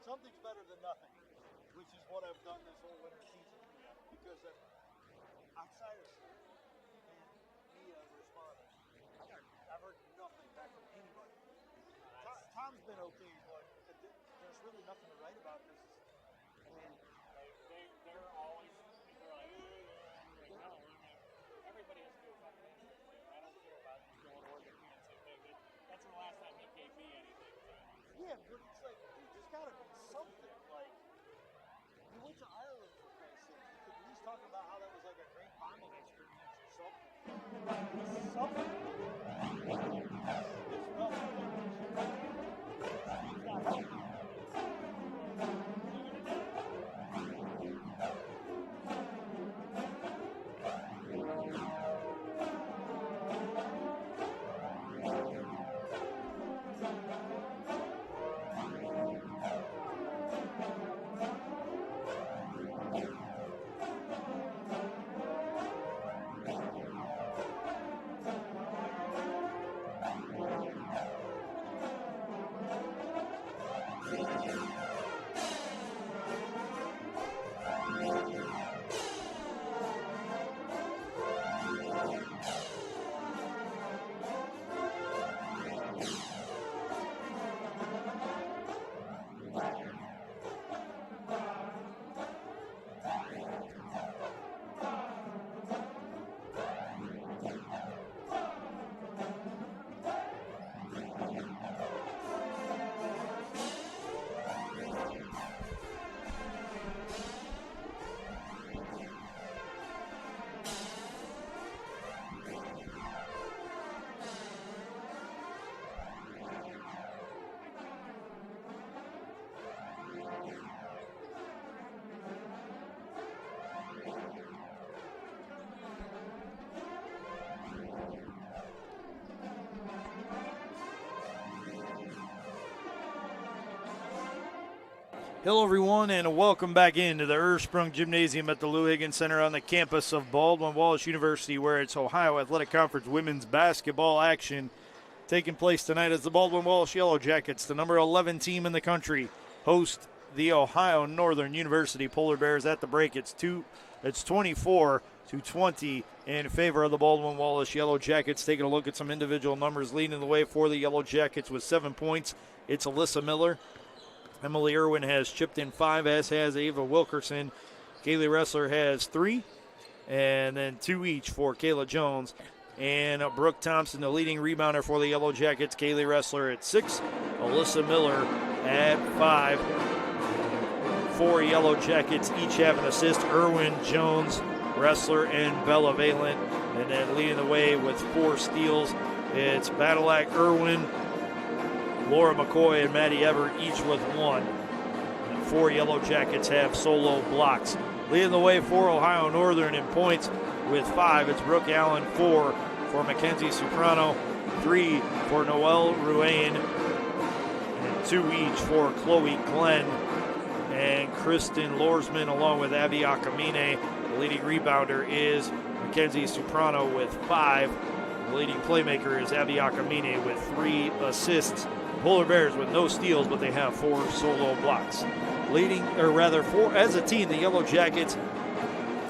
Something's better than nothing, which is what I've done this whole winter season. Because outside of me responding, I've heard nothing back from anybody. Tom's been okay, but there's really nothing to write about this. I mean, they're always like, no, everybody has to do a fucking answer. I don't care about you going to work at PNC. That's the last time he gave me anything. Yeah, but it's like, dude, there's got to be something. Like, you went to Ireland for Christ's sake. You could at least talk about how that was like a great bonding experience or something. Something. It's nothing. Hello, everyone, and welcome back into the Ursprung Gymnasium at the Lou Higgins Center on the campus of Baldwin Wallace University, where it's Ohio Athletic Conference women's basketball action taking place tonight as the Baldwin Wallace Yellow Jackets, the number 11 team in the country, host the Ohio Northern University Polar Bears. At the break, it's 24-20 in favor of the Baldwin Wallace Yellow Jackets. Taking a look at some individual numbers, leading the way for the Yellow Jackets with 7 points. It's Alyssa Miller. Emily Irwin has chipped in 5, as has Ava Wilkerson. Kaylee Ressler has 3, and then 2 each for Kayla Jones. And Brooke Thompson, the leading rebounder for the Yellow Jackets. Kaylee Ressler at 6, Alyssa Miller at 5. 4 Yellow Jackets each have an assist. Irwin, Jones, Ressler, and Bella Valent. And then leading the way with 4 steals, it's Badalak, Irwin, Laura McCoy, and Maddie Everett, each with 1. And 4 Yellow Jackets have solo blocks. Leading the way for Ohio Northern in points with 5, it's Brooke Allen. 4 for Mackenzie Soprano. 3 for Noelle Ruane. And 2 each for Chloe Glenn and Kristen Lorsman, along with Abby Akamine. The leading rebounder is Mackenzie Soprano with 5. The leading playmaker is Abby Akamine with 3 assists. Polar Bears with no steals, but they have 4 solo blocks. As a team, the Yellow Jackets,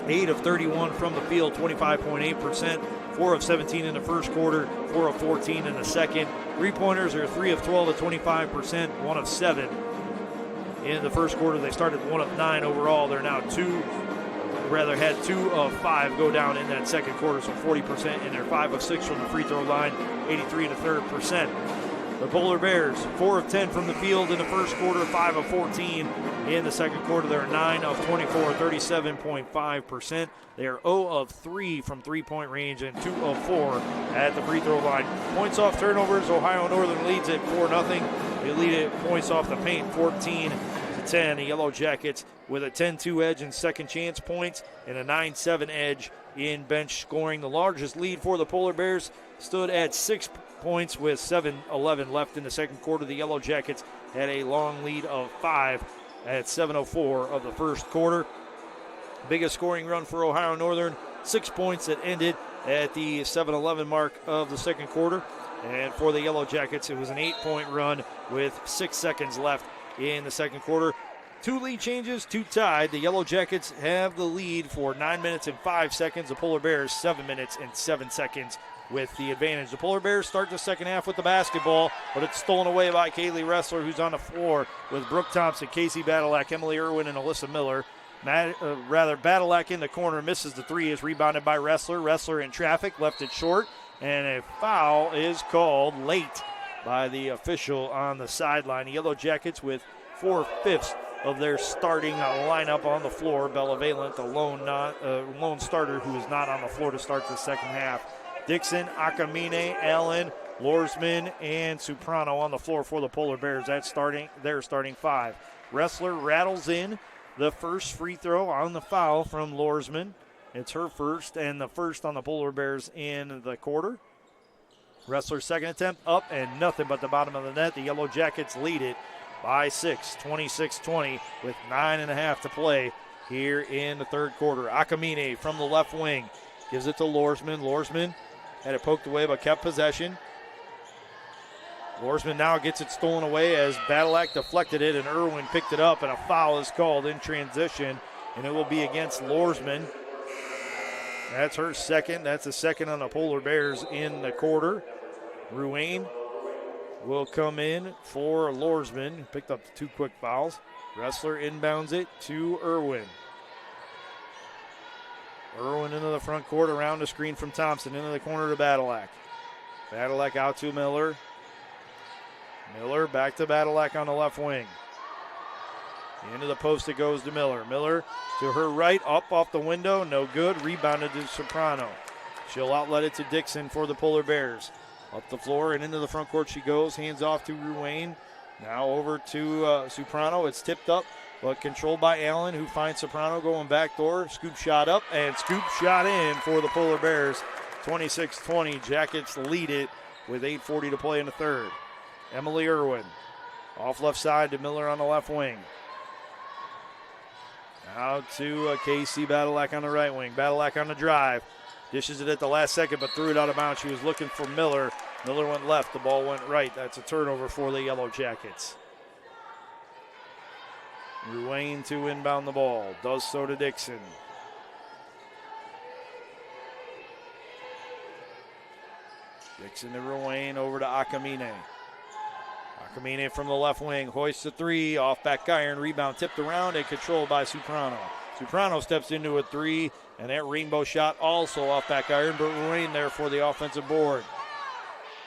8 of 31 from the field, 25.8%, 4 of 17 in the first quarter, 4 of 14 in the second. Three-pointers are 3 of 12 at 25%, 1 of 7 in the first quarter. They started 1 of 9 overall. They're now had 2 of 5 go down in that second quarter, so 40%, and they're 5 of 6 from the free throw line, 83 1/3%. The Polar Bears, 4 of 10 from the field in the first quarter, 5 of 14 in the second quarter. They're 9 of 24, 37.5%. They are 0 of 3 from three-point range and 2 of 4 at the free throw line. Points off turnovers, Ohio Northern leads at 4-0. They lead it points off the paint, 14-10. The Yellow Jackets with a 10-2 edge in second chance points and a 9-7 edge in bench scoring. The largest lead for the Polar Bears stood at 6 points with 7:11 left in the second quarter. The Yellow Jackets had a long lead of 5 at 7:04 of the first quarter. Biggest scoring run for Ohio Northern, 6 points that ended at the 7-11 mark of the second quarter. And for the Yellow Jackets, it was an 8-point run with 6 seconds left in the second quarter. 2 lead changes, 2 tied. The Yellow Jackets have the lead for 9 minutes and 5 seconds. The Polar Bears 7 minutes and 7 seconds with the advantage. The Polar Bears start the second half with the basketball, but it's stolen away by Kaylee Ressler, who's on the floor with Brooke Thompson, Casey Badalak, Emily Irwin, and Alyssa Miller. Badalak in the corner misses the 3, is rebounded by Ressler. Ressler in traffic, left it short, and a foul is called late by the official on the sideline. The Yellow Jackets with 4/5 of their starting lineup on the floor. Bella Valent, the lone starter who is not on the floor to start the second half. Dixon, Akamine, Allen, Lorsman, and Soprano on the floor for the Polar Bears. They're starting 5. Ressler rattles in the first free throw on the foul from Lorsman. It's her first and the first on the Polar Bears in the quarter. Ressler's second attempt up and nothing but the bottom of the net. The Yellow Jackets lead it by 6, 26-20 with 9.5 to play here in the third quarter. Akamine from the left wing gives it to Lorsman. Lorsman had it poked away but kept possession. Lorsman now gets it stolen away as Badalak deflected it and Irwin picked it up, and a foul is called in transition, and it will be against Lorsman. That's her second. That's the second on the Polar Bears in the quarter. Ruane will come in for Lorsman. Picked up 2 quick fouls. Ressler inbounds it to Irwin. Irwin into the front court, around the screen from Thompson, into the corner to Badalak. Badalak out to Miller. Miller back to Badalak on the left wing. Into the post it goes to Miller. Miller to her right, up off the window, no good. Rebounded to Soprano. She'll outlet it to Dixon for the Polar Bears. Up the floor and into the front court she goes. Hands off to Ruane. Now over to Soprano. It's tipped up, but controlled by Allen, who finds Soprano going back door. Scoop shot up and scoop shot in for the Polar Bears. 26-20. Jackets lead it with 8:40 to play in the third. Emily Irwin off left side to Miller on the left wing. Out to Casey Badalak on the right wing. Badalak on the drive. Dishes it at the last second, but threw it out of bounds. She was looking for Miller. Miller went left. The ball went right. That's a turnover for the Yellow Jackets. Ruane to inbound the ball. Does so to Dixon. Dixon to Ruane, over to Akamine. Akamine from the left wing, hoists a 3, off back iron, rebound tipped around and controlled by Soprano. Soprano steps into a 3, and that rainbow shot also off back iron, but Ruane there for the offensive board.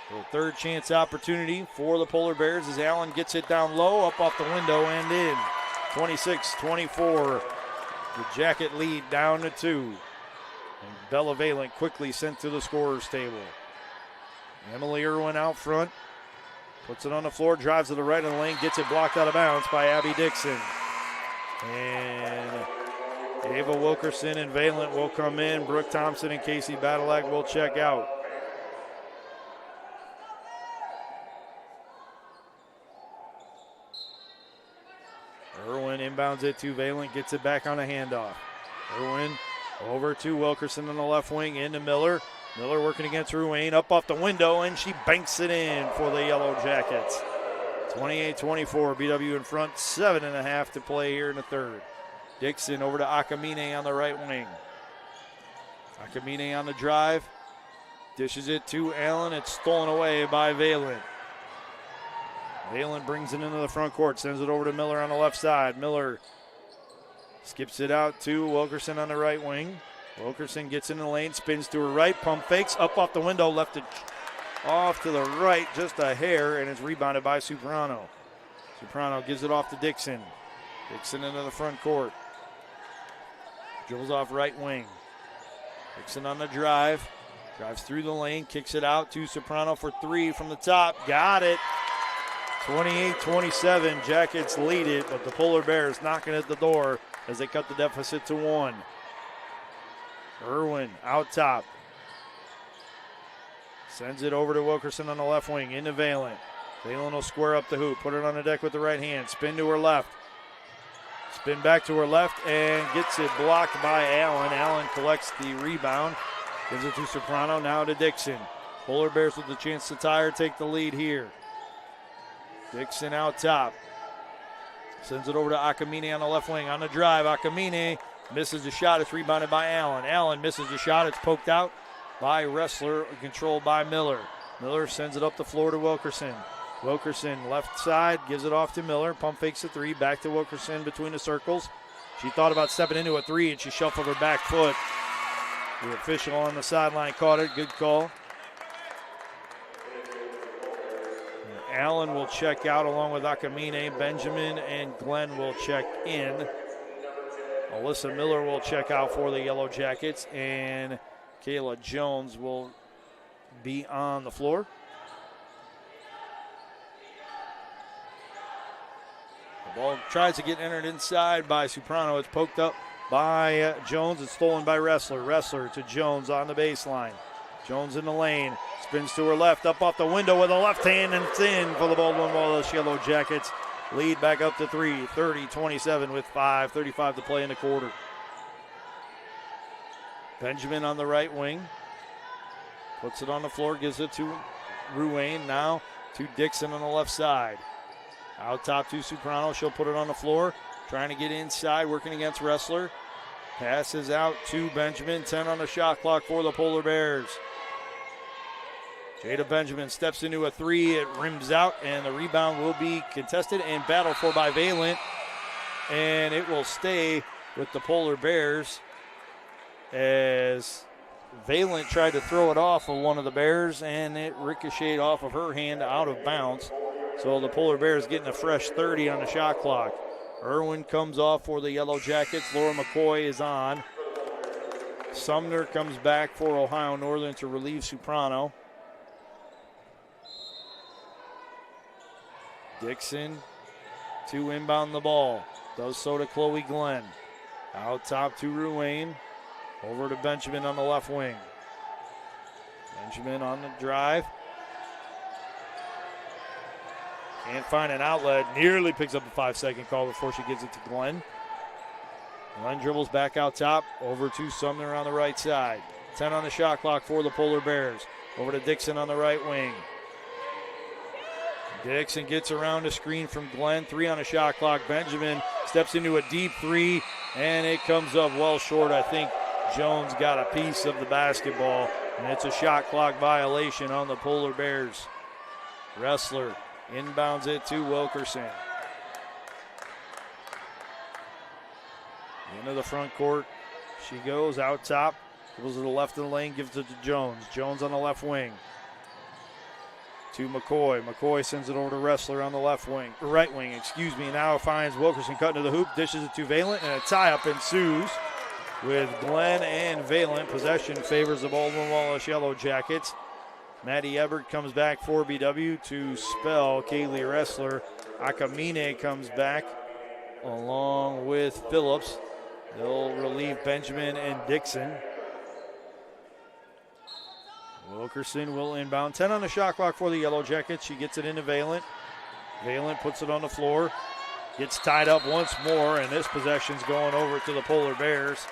So third chance opportunity for the Polar Bears as Allen gets it down low, up off the window and in. 26-24, the Jacket lead down to 2. And Bella Valent quickly sent to the scorer's table. Emily Irwin out front. Puts it on the floor, drives to the right of the lane, gets it blocked out of bounds by Abby Dixon. And Ava Wilkerson and Valent will come in. Brooke Thompson and Casey Badalak will check out. Irwin inbounds it to Valent, gets it back on a handoff. Irwin over to Wilkerson on the left wing, into Miller. Miller working against Ruane, up off the window, and she banks it in for the Yellow Jackets. 28-24, BW in front, 7.5 to play here in the third. Dixon over to Akamine on the right wing. Akamine on the drive, dishes it to Allen. It's stolen away by Valent. Valent brings it into the front court, sends it over to Miller on the left side. Miller skips it out to Wilkerson on the right wing. Wilkerson gets in the lane, spins to her right, pump fakes, up off the window, left it off to the right, just a hair, and it's rebounded by Soprano. Soprano gives it off to Dixon. Dixon into the front court. Dribbles off right wing. Dixon on the drive. Drives through the lane, kicks it out to Soprano for 3 from the top. Got it. 28-27, Jackets lead it, but the Polar Bears knocking at the door as they cut the deficit to 1. Irwin out top. Sends it over to Wilkerson on the left wing, into Valent. Valent will square up the hoop, put it on the deck with the right hand, spin to her left. Spin back to her left and gets it blocked by Allen. Allen collects the rebound Gives it to Soprano, now to Dixon. Polar Bears with the chance to tie or take the lead here. Dixon out top. Sends it over to Akamine on the left wing. On the drive, Akamine misses the shot. It's rebounded by Allen. Allen misses the shot. It's poked out by Wrestler, controlled by Miller. Miller sends it up the floor to Wilkerson. Wilkerson left side, gives it off to Miller. Pump fakes a three, back to Wilkerson between the circles. She thought about stepping into a three, and she shuffled her back foot. The official on the sideline caught it. Good call. Allen will check out along with Akamine. Benjamin and Glenn will check in. Alyssa Miller will check out for the Yellow Jackets, and Kayla Jones will be on the floor. The ball tries to get entered inside by Soprano. It's poked up by Jones. It's stolen by Wrestler. Wrestler to Jones on the baseline. Jones in the lane. Spins to her left, up off the window with a left hand, and it's in for the Baldwin Wallace Yellow Jackets. Lead back up to 3, 30-27 with 5:35 to play in the quarter. Benjamin on the right wing. Puts it on the floor, gives it to Ruane. Now to Dixon on the left side. Out top to Soprano. She'll put it on the floor. Trying to get inside, working against Wrestler. Passes out to Benjamin. 10 on the shot clock for the Polar Bears. Jada Benjamin steps into a three. It rims out, and the rebound will be contested and battled for by Valent. And it will stay with the Polar Bears as Valent tried to throw it off of one of the Bears, and it ricocheted off of her hand out of bounds. So the Polar Bears getting a fresh 30 on the shot clock. Irwin comes off for the Yellow Jackets. Laura McCoy is on. Sumner comes back for Ohio Northern to relieve Soprano. Dixon to inbound the ball. Does so to Chloe Glenn. Out top to Ruane. Over to Benjamin on the left wing. Benjamin on the drive. Can't find an outlet. Nearly picks up a 5-second call before she gives it to Glenn. Glenn dribbles back out top. Over to Sumner on the right side. 10 on the shot clock for the Polar Bears. Over to Dixon on the right wing. Dixon gets around a screen from Glenn. 3 on the shot clock. Benjamin steps into a deep three, and it comes up well short. I think Jones got a piece of the basketball, and it's a shot clock violation on the Polar Bears. Wrestler inbounds it to Wilkerson. Into the front court. She goes out top. Goes to the left of the lane, gives it to Jones. Jones on the left wing. To McCoy. McCoy sends it over to Wrestler on the right wing, Now finds Wilkerson cutting to the hoop, dishes it to Valent, and a tie-up ensues with Glenn and Valent. Possession favors the Baldwin Wallace Yellow Jackets. Maddie Ebert comes back for BW to spell Kaylee Wrestler. Akamine comes back along with Phillips. They'll relieve Benjamin and Dixon. Wilkerson will inbound. 10 on the shot clock for the Yellow Jackets. She gets it into Valent. Valent puts it on the floor. Gets tied up once more, and this possession's going over to the Polar Bears.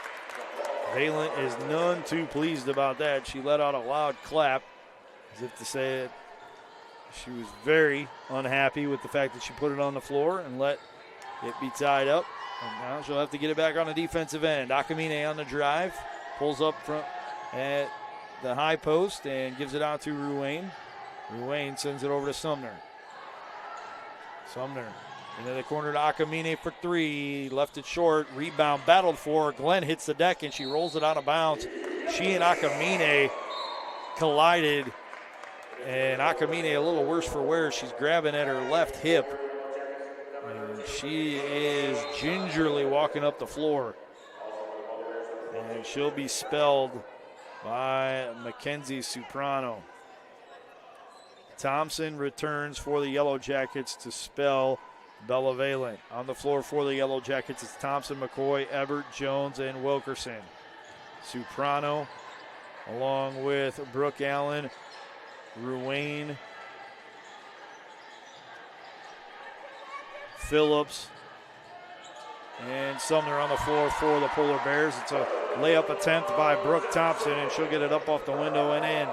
Valent is none too pleased about that. She let out a loud clap, as if to say it. She was very unhappy with the fact that she put it on the floor and let it be tied up. And now she'll have to get it back on the defensive end. Akamine on the drive. Pulls up front at the high post and gives it out to Ruane. Ruane sends it over to Sumner. Sumner into the corner to Akamine for 3. Left it short. Rebound battled for. Glenn hits the deck and she rolls it out of bounds. She and Akamine collided. And Akamine a little worse for wear. She's grabbing at her left hip. And she is gingerly walking up the floor. And she'll be spelled by Mackenzie Soprano. Thompson returns for the Yellow Jackets to spell Bella Valent. On the floor for the Yellow Jackets, it's Thompson, McCoy, Ebert, Jones, and Wilkerson. Soprano, along with Brooke Allen, Ruane, Phillips, and Sumner on the floor for the Polar Bears. It's a layup attempt by Brooke Thompson, and she'll get it up off the window and in.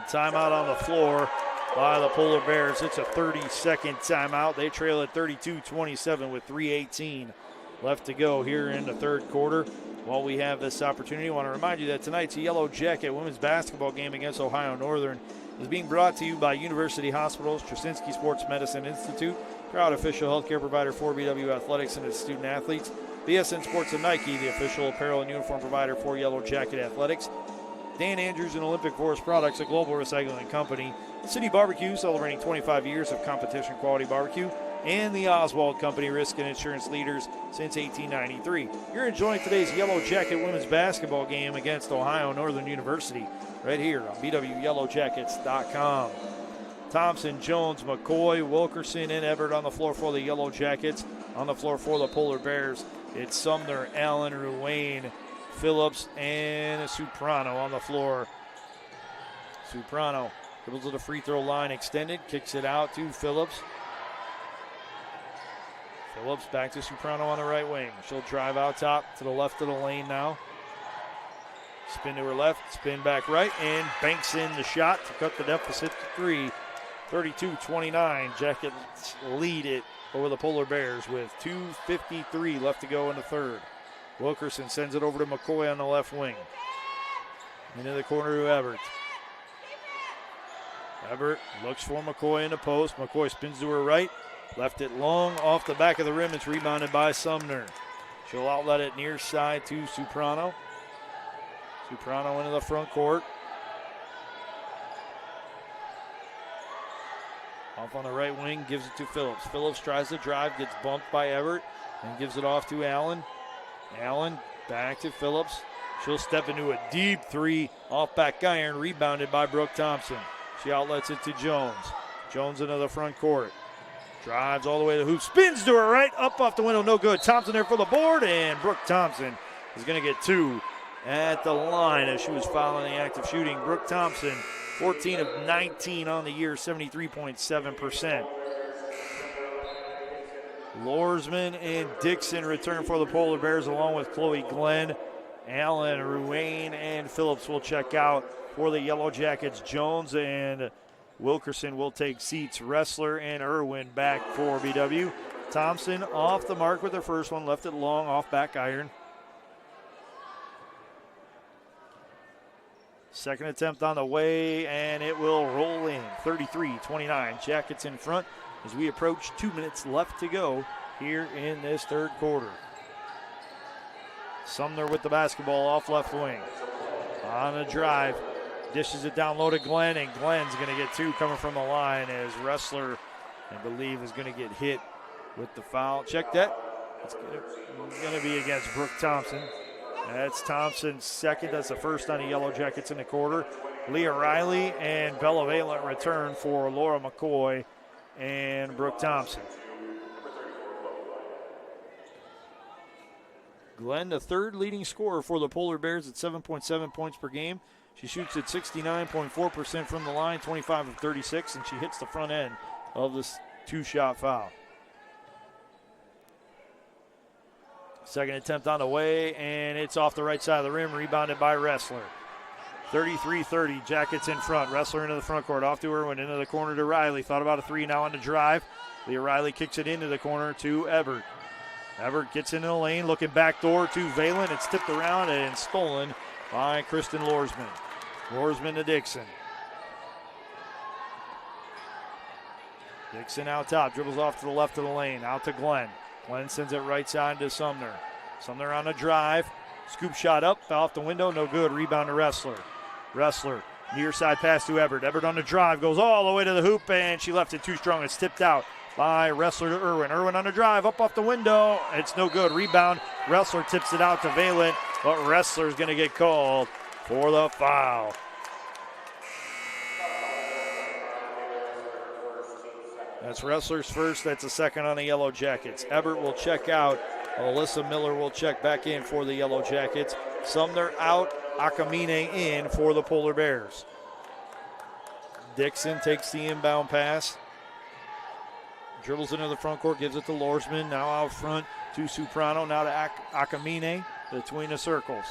Timeout on the floor by the Polar Bears. It's a 30-second timeout. They trail at 32-27 with 3:18 left to go here in the third quarter. While we have this opportunity, I want to remind you that tonight's Yellow Jacket women's basketball game against Ohio Northern is being brought to you by University Hospitals, Trasinski Sports Medicine Institute, proud official healthcare provider for BW Athletics and its student athletes, BSN Sports and Nike, the official apparel and uniform provider for Yellow Jacket Athletics, Dan Andrews and Olympic Forest Products, a global recycling company, City Barbecue, celebrating 25 years of competition quality barbecue, and the Oswald Company, risk and insurance leaders since 1893. You're enjoying today's Yellow Jacket women's basketball game against Ohio Northern University right here on BWYellowJackets.com. Thompson, Jones, McCoy, Wilkerson, and Everett on the floor for the Yellow Jackets. On the floor for the Polar Bears, it's Sumner, Allen, Ruane, Phillips, and Suprano on the floor. Suprano dribbles to the free throw line, extended, kicks it out to Phillips. Phillips back to Suprano on the right wing. She'll drive out top to the left of the lane now. Spin to her left, spin back right, and banks in the shot to cut the deficit to 3. 32-29. Jackets lead it over the Polar Bears with 2:53 left to go in the third. Wilkerson sends it over to McCoy on the left wing. Into the corner to Everett. Everett looks for McCoy in the post. McCoy spins to her right. Left it long off the back of the rim. It's rebounded by Sumner. She'll outlet it near side to Suprano. Suprano into the front court. Off on the right wing, gives it to Phillips. Phillips tries to drive, gets bumped by Everett, and gives it off to Allen. Allen back to Phillips. She'll step into a deep three off back iron, rebounded by Brooke Thompson. She outlets it to Jones. Jones into the front court. Drives all the way to the hoop, spins to her right, up off the window, no good. Thompson there for the board, and Brooke Thompson is going to get 2 at the line as she was fouling the act of shooting. Brooke Thompson, 14 of 19 on the year, 73.7%. Lorsman and Dixon return for the Polar Bears along with Chloe Glenn. Allen, Ruane, and Phillips will check out for the Yellow Jackets. Jones and Wilkerson will take seats. Wrestler and Irwin back for BW. Thompson off the mark with her first one, left it long off back iron. Second attempt on the way, and it will roll in. 33-29. Jackets in front as we approach 2 minutes left to go here in this third quarter. Sumner with the basketball off left wing. On a drive. Dishes it down low to Glenn, and Glenn's going to get 2 coming from the line as Wrestler, I believe, is going to get hit with the foul. Check that. It's going to be against Brooke Thompson. That's Thompson's second. That's the first on the Yellow Jackets in the quarter. Leah Riley and Bella Valent return for Laura McCoy and Brooke Thompson. Glenn, the third leading scorer for the Polar Bears at 7.7 points per game. She shoots at 69.4% from the line, 25 of 36, and she hits the front end of this 2-shot foul. Second attempt on the way, and it's off the right side of the rim, rebounded by Wrestler. 33-30, Jackets in front. Wrestler into the front court, off to Irwin, into the corner to Riley. Thought about a 3 now on the drive. Leah Riley kicks it into the corner to Everett. Everett gets into the lane, looking back door to Valen. It's tipped around and stolen by Kristen Lorsman. Lorsman to Dixon. Dixon out top, dribbles off to the left of the lane, out to Glenn. Glenn sends it right side to Sumner. Sumner on a drive. Scoop shot up, fell off the window, no good. Rebound to Wrestler. Wrestler, near side pass to Everett. Everett on the drive, goes all the way to the hoop, and she left it too strong. It's tipped out by Wrestler to Irwin. Irwin on the drive, up off the window. It's no good. Rebound. Wrestler tips it out to Valent, but Wrestler's going to get called for the foul. That's Wrestler's first. That's a second on the Yellow Jackets. Everett will check out. Alyssa Miller will check back in for the Yellow Jackets. Sumner out. Akamine in for the Polar Bears. Dixon takes the inbound pass. dribbles into the front court, gives it to Lorsman. Now out front to Soprano. Now to Akamine between the circles.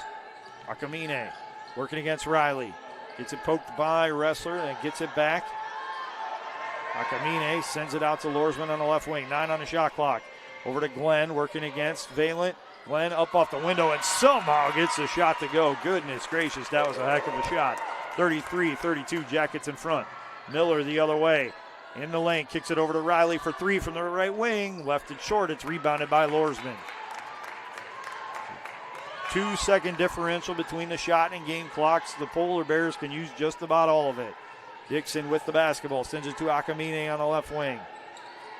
Akamine working against Riley. Gets it poked by Wrestler and gets it back. Akamine sends it out to Lorsman on the left wing. 9 on the shot clock. Over to Glenn working against Valent. Glenn up off the window and somehow gets the shot to go. Goodness gracious, that was a heck of a shot. 33-32, Jackets in front. Miller the other way. In the lane, kicks it over to Riley for 3 from the right wing. Left it short, it's rebounded by Lorsman. 2-second differential between the shot and game clocks. The Polar Bears can use just about all of it. Dixon with the basketball, sends it to Akamine on the left wing.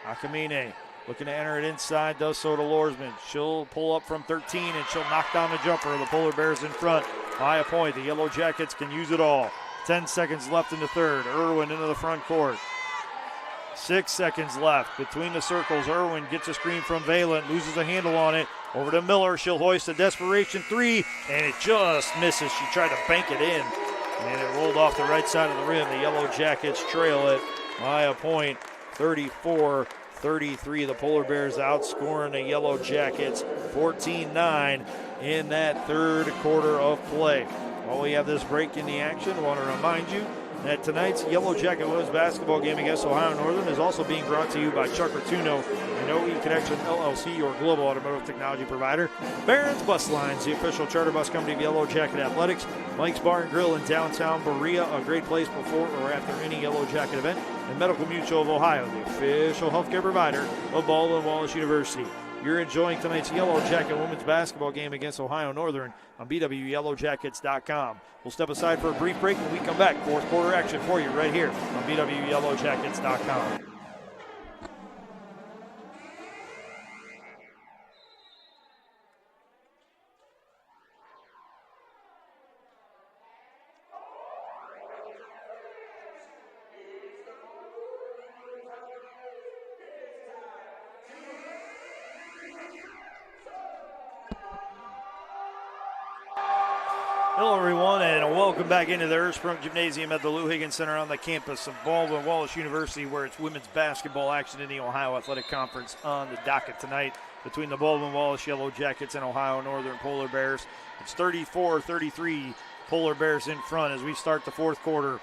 Akamine looking to enter it inside, does so to Lorsman. She'll pull up from 13 and she'll knock down the jumper. The Polar Bears in front by a point. The Yellow Jackets can use it all. 10 seconds left in the third. Irwin into the front court. 6 seconds left between the circles. Irwin gets a screen from Valent, loses a handle on it. Over to Miller, she'll hoist a desperation 3, and it just misses. She tried to bank it in, and it rolled off the right side of the rim. The Yellow Jackets trail it by a point, 34-33. The Polar Bears outscoring the Yellow Jackets 14-9 in that third quarter of play. While we have this break in the action, I want to remind you that tonight's Yellow Jacket women's basketball game against Ohio Northern is also being brought to you by Chuck Rotuno and OE Connection LLC, your global automotive technology provider. Barron's Bus Lines, the official charter bus company of Yellow Jacket Athletics. Mike's Bar and Grill in downtown Berea, a great place before or after any Yellow Jacket event. And Medical Mutual of Ohio, the official healthcare provider of Baldwin Wallace University. You're enjoying tonight's Yellow Jacket women's basketball game against Ohio Northern on BWYellowJackets.com. We'll step aside for a brief break. When we come back, fourth quarter action for you right here on BWYellowJackets.com. Hello, everyone, and welcome back into the Ursprung Gymnasium at the Lou Higgins Center on the campus of Baldwin Wallace University, where it's women's basketball action in the Ohio Athletic Conference on the docket tonight between the Baldwin Wallace Yellow Jackets and Ohio Northern Polar Bears. It's 34-33, Polar Bears in front as we start the fourth quarter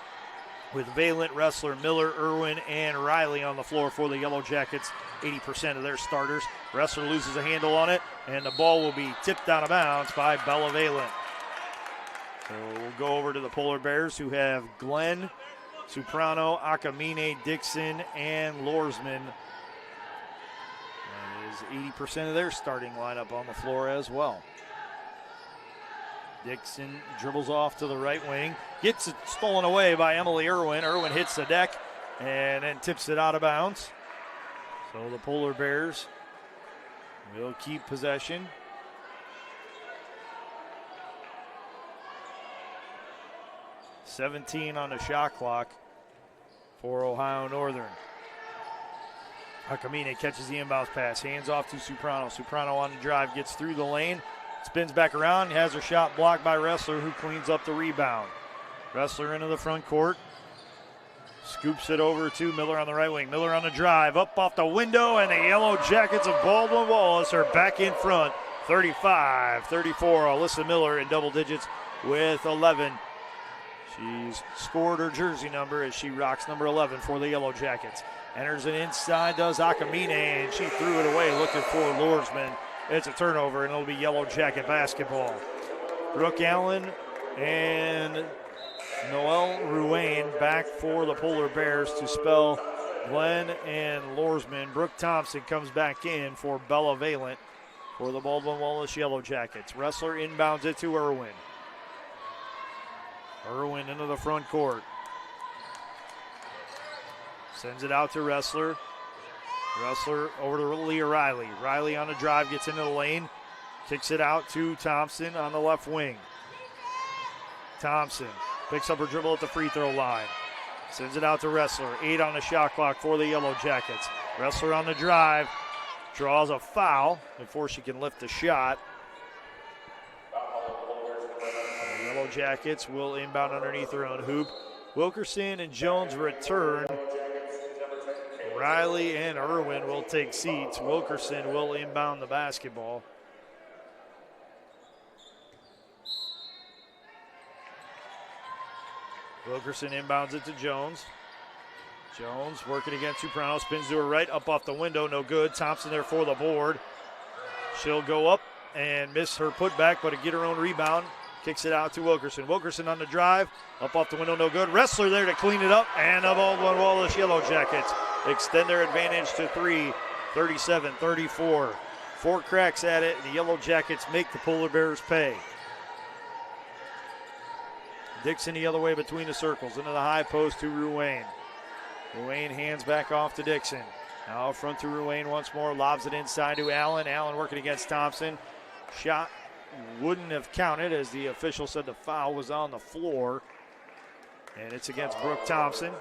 with Valent, Wrestler, Miller, Irwin, and Riley on the floor for the Yellow Jackets, 80% of their starters. Wrestler loses a handle on it, and the ball will be tipped out of bounds by Bella Valent. So we'll go over to the Polar Bears, who have Glenn, Soprano, Akamine, Dixon, and Lorsman. That is 80% of their starting lineup on the floor as well. Dixon dribbles off to the right wing, gets it stolen away by Emily Irwin. Irwin hits the deck and then tips it out of bounds. So the Polar Bears will keep possession. 17 on the shot clock for Ohio Northern. Akamine catches the inbounds pass, hands off to Soprano. Soprano on the drive, gets through the lane, spins back around, has her shot blocked by Wrestler, who cleans up the rebound. Wrestler into the front court, scoops it over to Miller on the right wing. Miller on the drive, up off the window, and the Yellow Jackets of Baldwin Wallace are back in front, 35-34. Alyssa Miller in double digits with 11. She's scored her jersey number as she rocks number 11 for the Yellow Jackets. Enters it inside, does Akamine, and she threw it away looking for Lorsman. It's a turnover, and it'll be Yellow Jacket basketball. Brooke Allen and Noelle Ruane back for the Polar Bears to spell Glenn and Lorsman. Brooke Thompson comes back in for Bella Valent for the Baldwin Wallace Yellow Jackets. Wrestler inbounds it to Irwin. Irwin into the front court. Sends it out to Wrestler. Wrestler over to Leah Riley. Riley on the drive, gets into the lane. Kicks it out to Thompson on the left wing. Thompson picks up her dribble at the free throw line. Sends it out to Wrestler. 8 on the shot clock for the Yellow Jackets. Wrestler on the drive. Draws a foul before she can lift the shot. Yellow Jackets will inbound underneath their own hoop. Wilkerson and Jones return. Riley and Irwin will take seats. Wilkerson will inbound the basketball. Wilkerson inbounds it to Jones. Jones working against Uprano, spins to her right, up off the window, no good. Thompson there for the board. She'll go up and miss her putback, but get her own rebound. Kicks it out to Wilkerson. Wilkerson on the drive, up off the window, no good. Wrestler there to clean it up, and the Baldwin Wallace Yellow Jackets extend their advantage to 3, 37-34. 4 cracks at it, and the Yellow Jackets make the Polar Bears pay. Dixon the other way between the circles, into the high post to Ruane. Ruane hands back off to Dixon. Now up front to Ruane once more, lobs it inside to Allen. Allen working against Thompson. Shot wouldn't have counted as the official said the foul was on the floor. And it's against Brooke Thompson.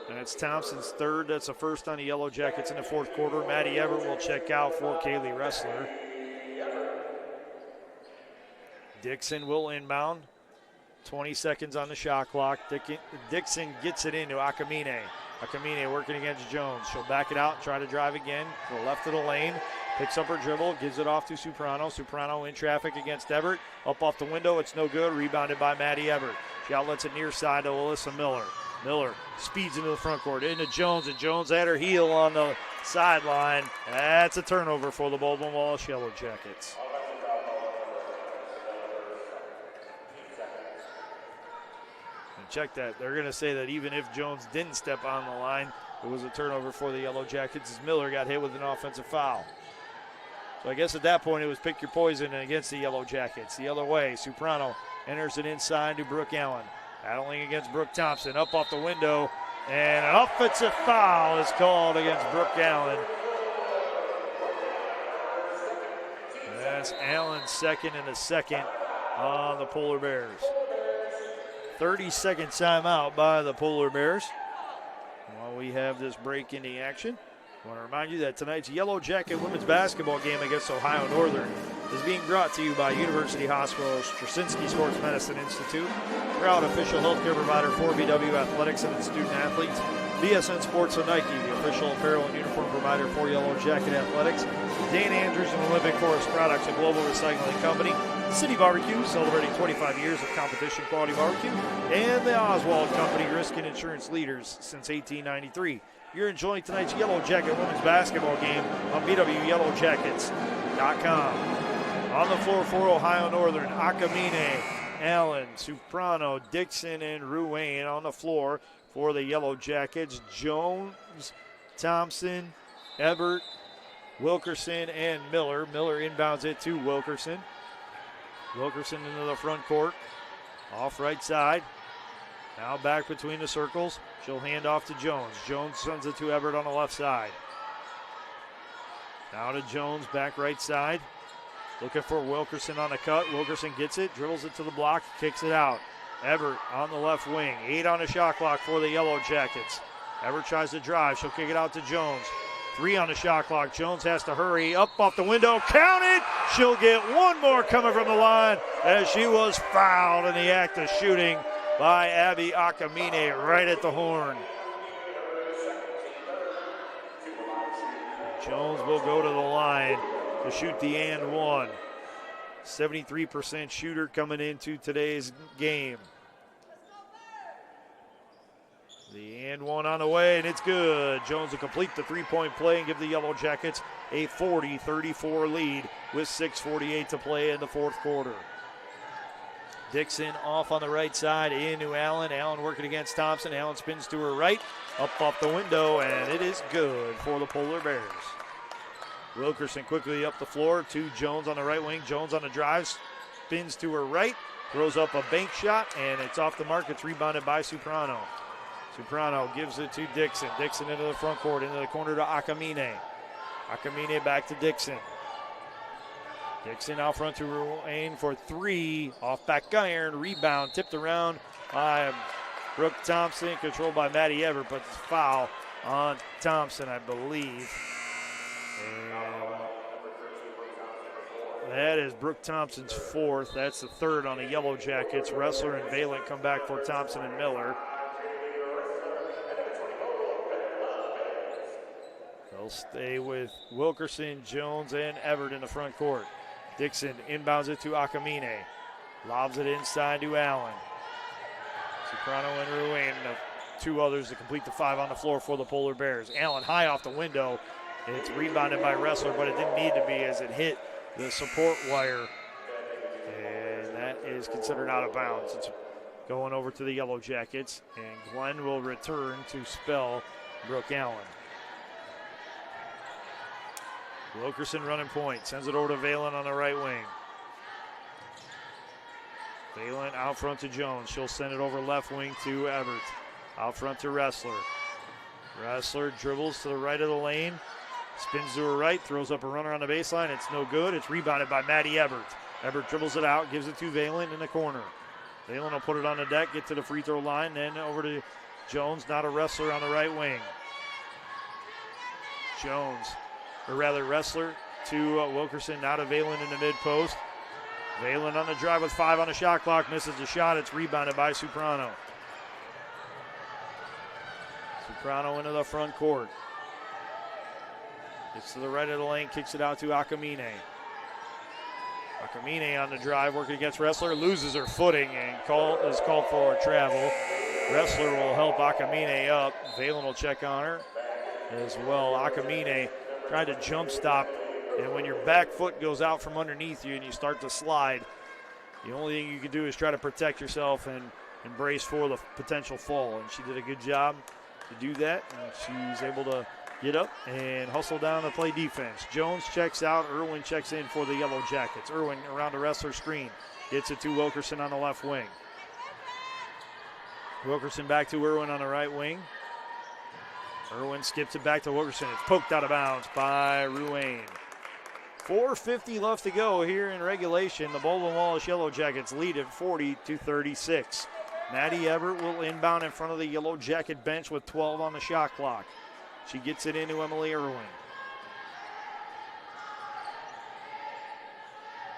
And it's Thompson's third. That's the first on the Yellow Jackets in the fourth quarter. Maddie Everett will check out for Kaylee Wrestler. Dixon will inbound. 20 seconds on the shot clock. Dixon gets it into Akamine. Akamine working against Jones. She'll back it out and try to drive again to the left of the lane. Picks up her dribble, gives it off to Soprano. Soprano in traffic against Everett. Up off the window, it's no good. Rebounded by Maddie Everett. She outlets it near side to Alyssa Miller. Miller speeds into the front court, into Jones, and Jones at her heel on the sideline. That's a turnover for the Baldwin Wallace Yellow Jackets. Check that. They're going to say that even if Jones didn't step on the line, it was a turnover for the Yellow Jackets as Miller got hit with an offensive foul. So I guess at that point it was pick your poison against the Yellow Jackets. The other way, Soprano enters it inside to Brooke Allen. Battling against Brooke Thompson, up off the window, and an offensive foul is called against Brooke Allen. That's Allen's second and the second on the Polar Bears. 30-second timeout by the Polar Bears. While we have this break in the action, I want to remind you that tonight's Yellow Jacket women's basketball game against Ohio Northern is being brought to you by University Hospital Straczynski Sports Medicine Institute, proud official healthcare provider for BW Athletics and its student athletes. BSN Sports and Nike, the official apparel and uniform provider for Yellow Jacket Athletics. Dan Andrews and Olympic Forest Products, a global recycling company. City Barbecue, celebrating 25 years of competition quality barbecue. And the Oswald Company, risk and insurance leaders since 1893. You're enjoying tonight's Yellow Jacket women's basketball game on BWYellowJackets.com. On the floor for Ohio Northern, Akamine, Allen, Soprano, Dixon, and Ruane on the floor for the Yellow Jackets. Jones, Thompson, Ebert, Wilkerson, and Miller. Miller inbounds it to Wilkerson. Wilkerson into the front court, off right side. Now back between the circles. She'll hand off to Jones. Jones sends it to Everett on the left side. Now to Jones, back right side. Looking for Wilkerson on the cut. Wilkerson gets it, dribbles it to the block, kicks it out. Everett on the left wing. 8 on the shot clock for the Yellow Jackets. Everett tries to drive. She'll kick it out to Jones. 3 on the shot clock. Jones has to hurry. Up off the window. Counted. She'll get one more coming from the line as she was fouled in the act of shooting by Abby Akamine right at the horn. Jones will go to the line to shoot the and one. 73% shooter coming into today's game. The and one on the way, and it's good. Jones will complete the three-point play and give the Yellow Jackets a 40-34 lead with 6:48 to play in the fourth quarter. Dixon off on the right side into Allen. Allen working against Thompson. Allen spins to her right, up off the window, and it is good for the Polar Bears. Wilkerson quickly up the floor to Jones on the right wing. Jones on the drive, spins to her right, throws up a bank shot, and it's off the mark. It's rebounded by Soprano. Soprano gives it to Dixon. Dixon into the front court, into the corner to Akamine. Akamine back to Dixon. Dixon out front to Ruane for 3. Off back iron, rebound, tipped around by Brooke Thompson, controlled by Maddie Everett, but foul on Thompson, I believe. And that is Brooke Thompson's 4th. That's the 3rd on the Yellow Jackets. Wrestler and Valent come back for Thompson and Miller. They'll stay with Wilkerson, Jones, and Everett in the front court. Dixon inbounds it to Akamine. Lobs it inside to Allen. Soprano and Ruane, the two others to complete the 5 on the floor for the Polar Bears. Allen high off the window. It's rebounded by Wrestler, but it didn't need to be as it hit the support wire. And that is considered out of bounds. It's going over to the Yellow Jackets, and Glenn will return to spell Brooke Allen. Wilkerson running point, sends it over to Valen on the right wing. Valen out front to Jones. She'll send it over left wing to Everett. Out front to Wrestler. Wrestler dribbles to the right of the lane. Spins to her right, throws up a runner on the baseline. It's no good. It's rebounded by Maddie Everett. Everett dribbles it out, gives it to Valen in the corner. Valen will put it on the deck, get to the free throw line, then over to Jones, not a Wrestler on the right wing. Jones, or rather Wrestler to Wilkerson, now to Valen in the mid post. Valen on the drive with 5 on the shot clock, misses the shot. It's rebounded by Soprano. Soprano into the front court. Gets to the right of the lane, kicks it out to Akamine. Akamine on the drive, working against Wrestler, loses her footing and is called for a travel. Wrestler will help Akamine up. Valen will check on her as well. Akamine tried to jump stop, and when your back foot goes out from underneath you and you start to slide, the only thing you can do is try to protect yourself and brace for the potential fall. And she did a good job to do that, and she's able to get up and hustle down to play defense. Jones checks out. Irwin checks in for the Yellow Jackets. Irwin around the Wrestler screen. Gets it to Wilkerson on the left wing. Wilkerson back to Irwin on the right wing. Irwin skips it back to Wilkerson. It's poked out of bounds by Ruane. 4:50 left to go here in regulation. The Baldwin Wallace Yellow Jackets lead at 40-36. Maddie Everett will inbound in front of the Yellow Jacket bench with 12 on the shot clock. She gets it into Emily Irwin.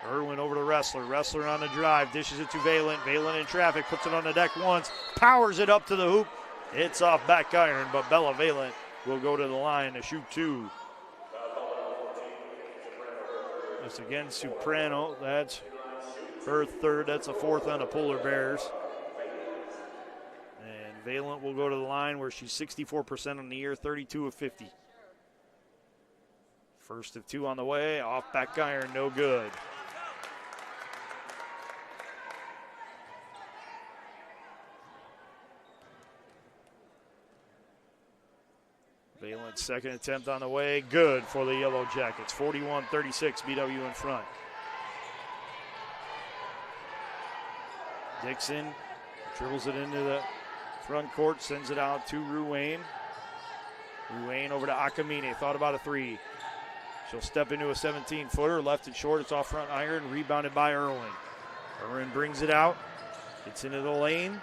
Irwin over to Wrestler. Wrestler on the drive, dishes it to Valen. Valen in traffic, puts it on the deck once, powers it up to the hoop. It's off back iron, but Bella Valen will go to the line to shoot 2. It's again Soprano. That's her 3rd. That's a 4th on the Polar Bears. Valent will go to the line where she's 64% on the year, 32 of 50. First of 2 on the way, off back iron, no good. Valent's 2nd attempt on the way, good for the Yellow Jackets. 41-36, BW in front. Dixon dribbles it into the front court, sends it out to Ruane. Ruane over to Akamine, thought about a 3. She'll step into a 17-footer, left it short, it's off front iron, rebounded by Irwin. Irwin brings it out, gets into the lane,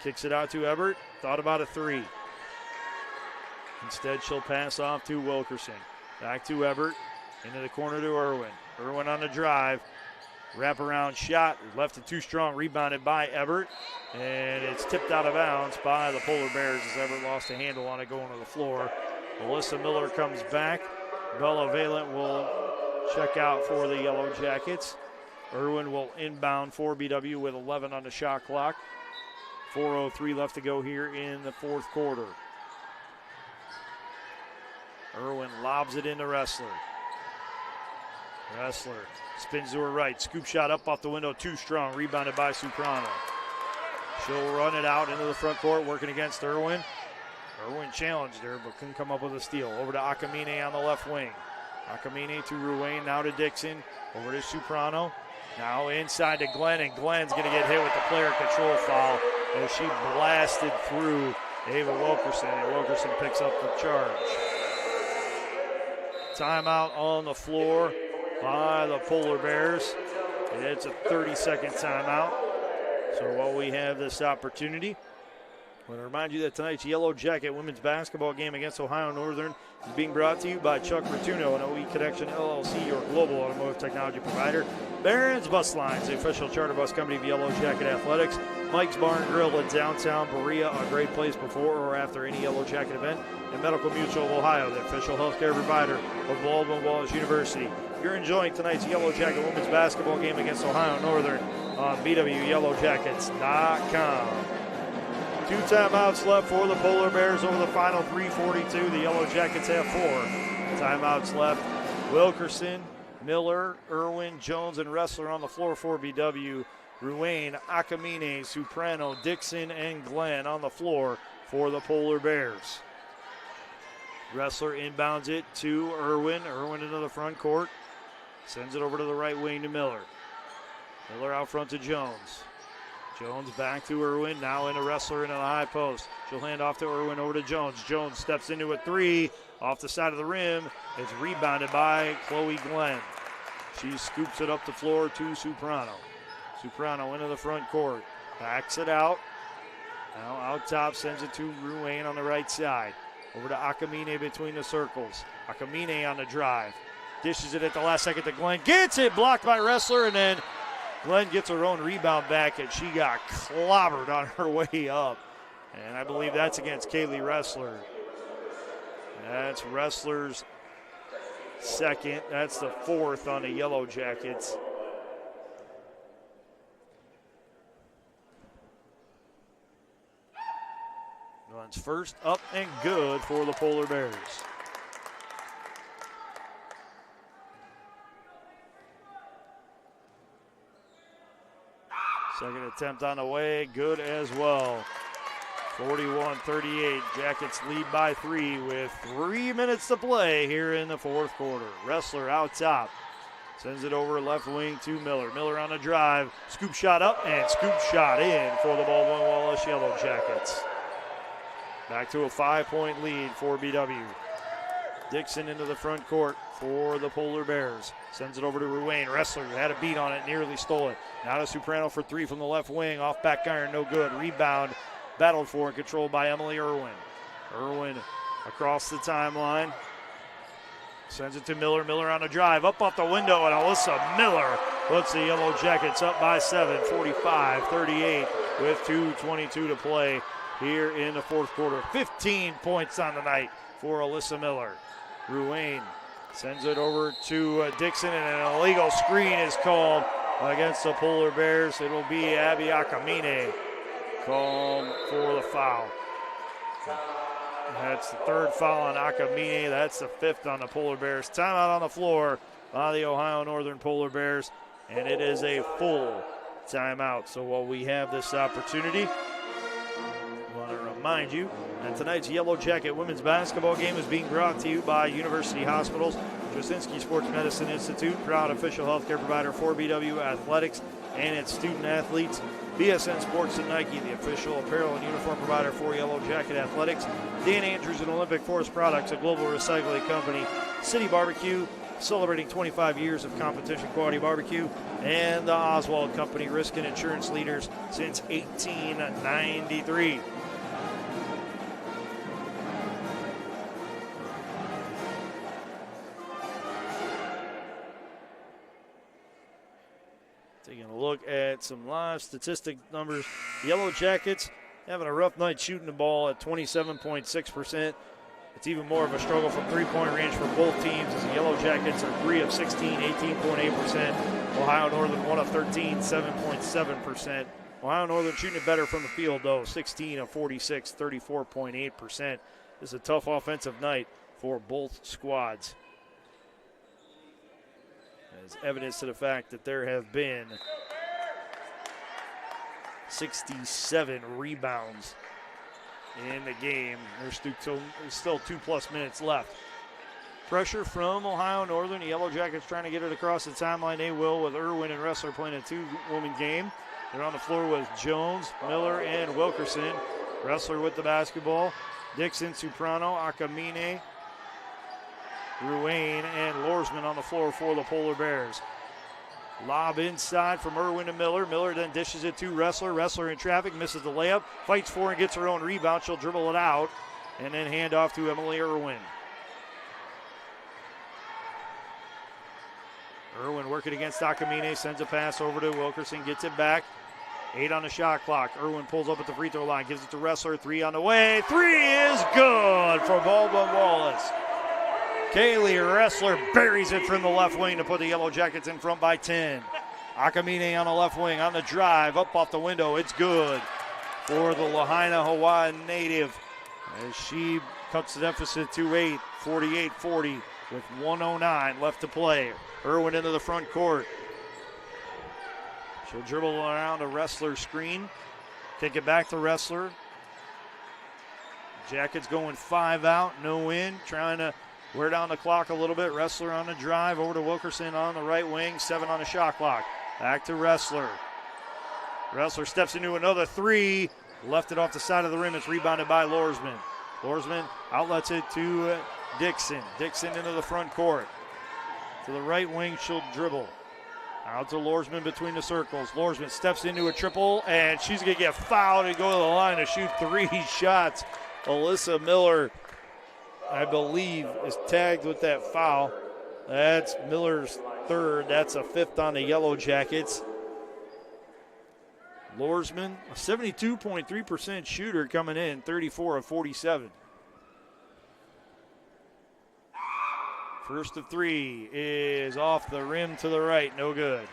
kicks it out to Everett, thought about a 3. Instead, she'll pass off to Wilkerson. Back to Everett, into the corner to Irwin. Irwin on the drive. Wraparound shot, left it too strong, rebounded by Everett, and it's tipped out of bounds by the Polar Bears as Everett lost a handle on it going to the floor. Melissa Miller comes back. Bella Valent will check out for the Yellow Jackets. Irwin will inbound for BW with 11 on the shot clock. 4:03 left to go here in the 4th quarter. Irwin lobs it into Wrestler. Wrestler spins to her right. Scoop shot up off the window, too strong. Rebounded by Soprano. She'll run it out into the front court, working against Irwin. Irwin challenged her, but couldn't come up with a steal. Over to Akamine on the left wing. Akamine to Ruane, now to Dixon. Over to Soprano. Now inside to Glenn, and Glenn's going to get hit with the player control foul as she blasted through Ava Wilkerson, and Wilkerson picks up the charge. Timeout on the floor by the Polar Bears. It's a 30-second timeout. So while we have this opportunity, I want to remind you that tonight's Yellow Jacket women's basketball game against Ohio Northern is being brought to you by Chuck Rotuno and OE Connection LLC, your global automotive technology provider. Barron's Bus Lines, the official charter bus company of Yellow Jacket Athletics. Mike's Bar and Grill in downtown Berea, a great place before or after any Yellow Jacket event. And Medical Mutual of Ohio, the official healthcare provider of Baldwin Wallace University. You're enjoying tonight's Yellow Jacket women's basketball game against Ohio Northern on BWYellowJackets.com. 2 timeouts left for the Polar Bears over the final 3:42. The Yellow Jackets have 4 timeouts left. Wilkerson, Miller, Irwin, Jones, and Wrestler on the floor for BW. Ruane, Akamine, Soprano, Dixon, and Glenn on the floor for the Polar Bears. Wrestler inbounds it to Irwin. Irwin into the front court. Sends it over to the right wing to Miller. Miller out front to Jones. Jones back to Irwin. Now in a Wrestler into the high post. She'll hand off to Irwin over to Jones. Jones steps into a 3 off the side of the rim. It's rebounded by Chloe Glenn. She scoops it up the floor to Soprano. Soprano into the front court. Backs it out. Now out top, sends it to Ruane on the right side. Over to Akamine between the circles. Akamine on the drive. Dishes it at the last second to Glenn. Gets it, blocked by Wrestler, and then Glenn gets her own rebound back, and she got clobbered on her way up. And I believe that's against Kaylee Wrestler. That's Wrestler's second. That's the 4th on the Yellow Jackets. Glenn's first up and good for the Polar Bears. Second attempt on the way, good as well. 41-38, Jackets lead by 3 with 3 minutes to play here in the 4th quarter. Wrestler out top, sends it over left wing to Miller. Miller on a drive, scoop shot up and scoop shot in for the Baldwin Wallace Yellow Jackets. Back to a 5-point lead for BW. Dixon into the front court for the Polar Bears. Sends it over to Ruane. Wrestler had a beat on it, nearly stole it. Now to Soprano for 3 from the left wing. Off back iron, no good. Rebound, battled for and controlled by Emily Irwin. Irwin across the timeline. Sends it to Miller. Miller on a drive. Up off the window, and Alyssa Miller puts the Yellow Jackets up by 7, 45-38 with 2:22 to play here in the 4th quarter. 15 points on the night for Alyssa Miller. Ruane sends it over to Dixon, and an illegal screen is called against the Polar Bears. It'll be Abby Akamine called for the foul. That's the 3rd foul on Akamine. That's the 5th on the Polar Bears. Timeout on the floor by the Ohio Northern Polar Bears, and it is a full timeout. So while we have this opportunity, I want to remind you that tonight's Yellow Jacket women's basketball game is being brought to you by University Hospitals, Jasinski Sports Medicine Institute, proud official healthcare provider for BW Athletics and its student athletes. BSN Sports and Nike, the official apparel and uniform provider for Yellow Jacket Athletics. Dan Andrews and Olympic Forest Products, a global recycling company. City Barbecue, celebrating 25 years of competition quality barbecue. And the Oswald Company, risk and insurance leaders since 1893. Taking a look at some live statistic numbers. Yellow Jackets having a rough night shooting the ball at 27.6%. It's even more of a struggle from three-point range for both teams as the Yellow Jackets are 3 of 16, 18.8%. Ohio Northern 1 of 13, 7.7%. Ohio Northern shooting it better from the field, though, 16 of 46, 34.8%. This is a tough offensive night for both squads. As evidence to the fact that there have been 67 rebounds in the game. There's still 2+ minutes left. Pressure from Ohio Northern. The Yellow Jackets trying to get it across the timeline. They will, with Irwin and Wrestler playing a 2-woman game. They're on the floor with Jones, Miller, and Wilkerson. Wrestler with the basketball. Dixon, Soprano, Akamine, Ruane, and Lorsman on the floor for the Polar Bears. Lob inside from Irwin to Miller. Miller then dishes it to Wrestler. Wrestler in traffic, misses the layup, fights for and gets her own rebound. She'll dribble it out and then hand off to Emily Irwin. Irwin working against Akamine, sends a pass over to Wilkerson, gets it back. 8 on the shot clock. Irwin pulls up at the free throw line, gives it to Wrestler. 3 on the way. 3 is good for Baldwin Wallace. Kaylee Wrestler buries it from the left wing to put the Yellow Jackets in front by 10. Akamine on the left wing on the drive, up off the window. It's good for the Lahaina Hawaii native as she cuts the deficit to 8, 48-40 with 1:09 left to play. Irwin into the front court. She'll dribble around a Wrestler screen. Kick it back to Wrestler. Jackets going 5 out, no in. Trying to wear down the clock a little bit. Wrestler on the drive over to Wilkerson on the right wing. 7 on the shot clock. Back to Wrestler. Wrestler steps into another 3. Left it off the side of the rim. It's rebounded by Lorsman. Lorsman outlets it to Dixon. Dixon into the front court. To the right wing, she'll dribble. Out to Lorsman between the circles. Lorsman steps into a triple, and she's going to get fouled and go to the line to shoot 3 shots. Alyssa Miller, I believe, is tagged with that foul. That's Miller's 3rd. That's a 5th on the Yellow Jackets. Lorsman, a 72.3% shooter coming in, 34 of 47. First of 3 is off the rim to the right, no good.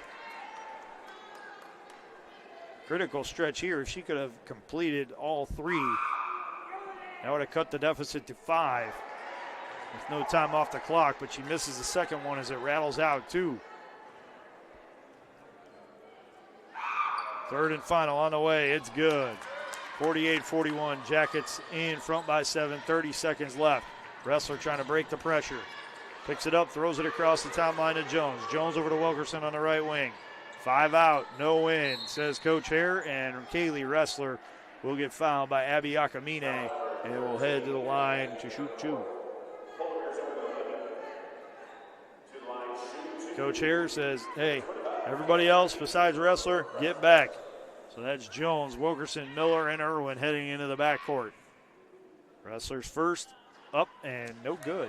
Critical stretch here. If she could have completed all 3, that would have cut the deficit to 5. With no time off the clock, but she misses the second one as it rattles out too. 3rd and final on the way. It's good. 48-41. Jackets in front by 7. 30 seconds left. Wrestler trying to break the pressure. Picks it up, throws it across the timeline to Jones. Jones over to Wilkerson on the right wing. 5 out, no in, says Coach Hare, and Kaylee Wrestler will get fouled by Abby Akamine and will head to the line to shoot 2. Coach Hare says, hey, everybody else besides Wrestler, get back. So that's Jones, Wilkerson, Miller, and Irwin heading into the backcourt. Wrestler's first, up and no good.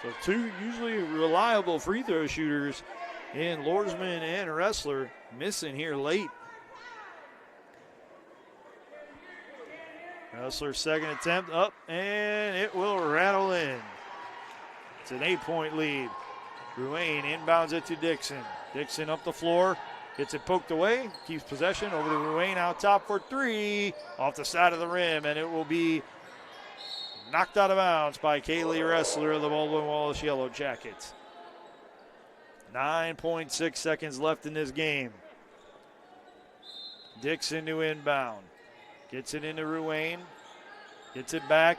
So 2 usually reliable free throw shooters in Lorsman and Wrestler missing here late. Wrestler's second attempt up, and it will rattle in. It's an 8-point lead. Ruane inbounds it to Dixon. Dixon up the floor, gets it poked away, keeps possession, over to Ruane out top for 3, off the side of the rim, and it will be knocked out of bounds by Kaylee Wrestler of the Baldwin Wallace Yellow Jackets. 9.6 seconds left in this game. Dixon to inbound. Gets it into Ruane. Gets it back.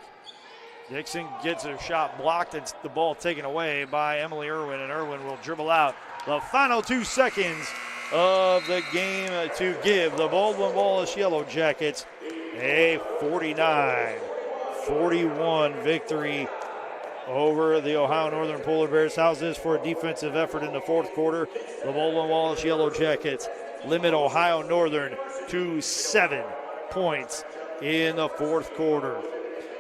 Dixon gets her shot blocked. It's the ball taken away by Emily Irwin, and Irwin will dribble out. The final 2 seconds of the game to give the Baldwin Wallace Yellow Jackets a 49-41 victory over the Ohio Northern Polar Bears. How's this for a defensive effort in the 4th quarter? The Baldwin Wallace Yellow Jackets limit Ohio Northern to 7 points in the 4th quarter.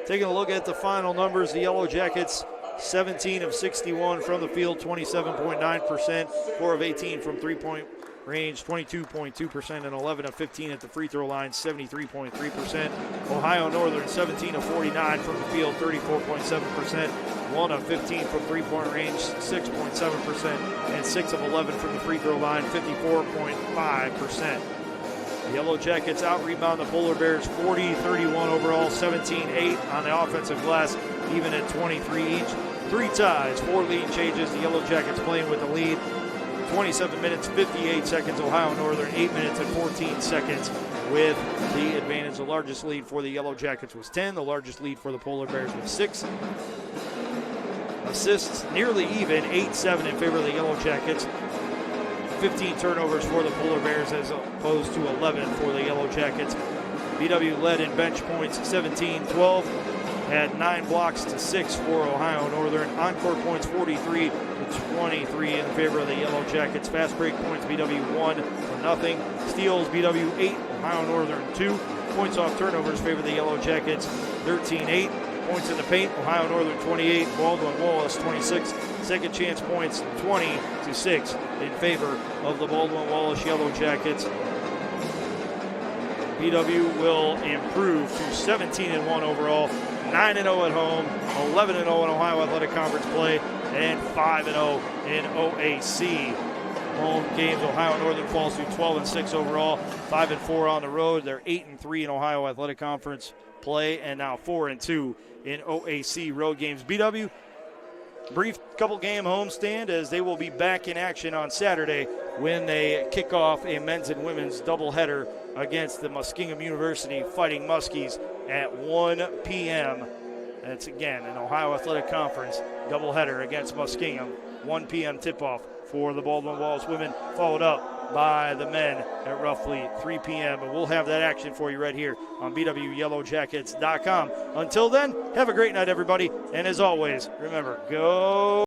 Taking a look at the final numbers, the Yellow Jackets 17 of 61 from the field, 27.9%, 4 of 18 from three-point range, 22.2%, and 11 of 15 at the free throw line, 73.3%. Ohio Northern 17 of 49 from the field, 34.7%, 1 of 15 from three-point range, 6.7%, and 6 of 11 from the free throw line, 54.5%. The Yellow Jackets out-rebound the Polar Bears 40-31 overall, 17-8 on the offensive glass, even at 23 each. 3 ties, 4 lead changes. The Yellow Jackets playing with the lead. 27 minutes, 58 seconds. Ohio Northern, 8 minutes and 14 seconds with the advantage. The largest lead for the Yellow Jackets was 10. The largest lead for the Polar Bears was 6. Assists nearly even, 8-7 in favor of the Yellow Jackets. 15 turnovers for the Polar Bears as opposed to 11 for the Yellow Jackets. BW led in bench points 17-12, had 9 blocks to 6 for Ohio Northern. On-court points 43-23 in favor of the Yellow Jackets. Fast break points BW 1-0. Steals BW 8, Ohio Northern 2. Points off turnovers favor the Yellow Jackets 13-8. Points in the paint, Ohio Northern 28, Baldwin Wallace 26. Second chance points 20-6 in favor of the Baldwin Wallace Yellow Jackets. BW will improve to 17-1 overall, 9-0 at home, 11-0 in Ohio Athletic Conference play, and 5-0 in OAC. Home games, Ohio Northern falls to 12-6 overall, 5-4 on the road. They're 8-3 in Ohio Athletic Conference play, and now 4-2 in OAC road games. BW, brief couple game homestand as they will be back in action on Saturday when they kick off a men's and women's doubleheader against the Muskingum University Fighting Muskies at 1 p.m. That's again an Ohio Athletic Conference doubleheader against Muskingum. 1 p.m. tip-off for the Baldwin Wallace women, followed up by the men at roughly 3 p.m. And we'll have that action for you right here on BWYellowJackets.com. Until then, have a great night, everybody. And as always, remember, go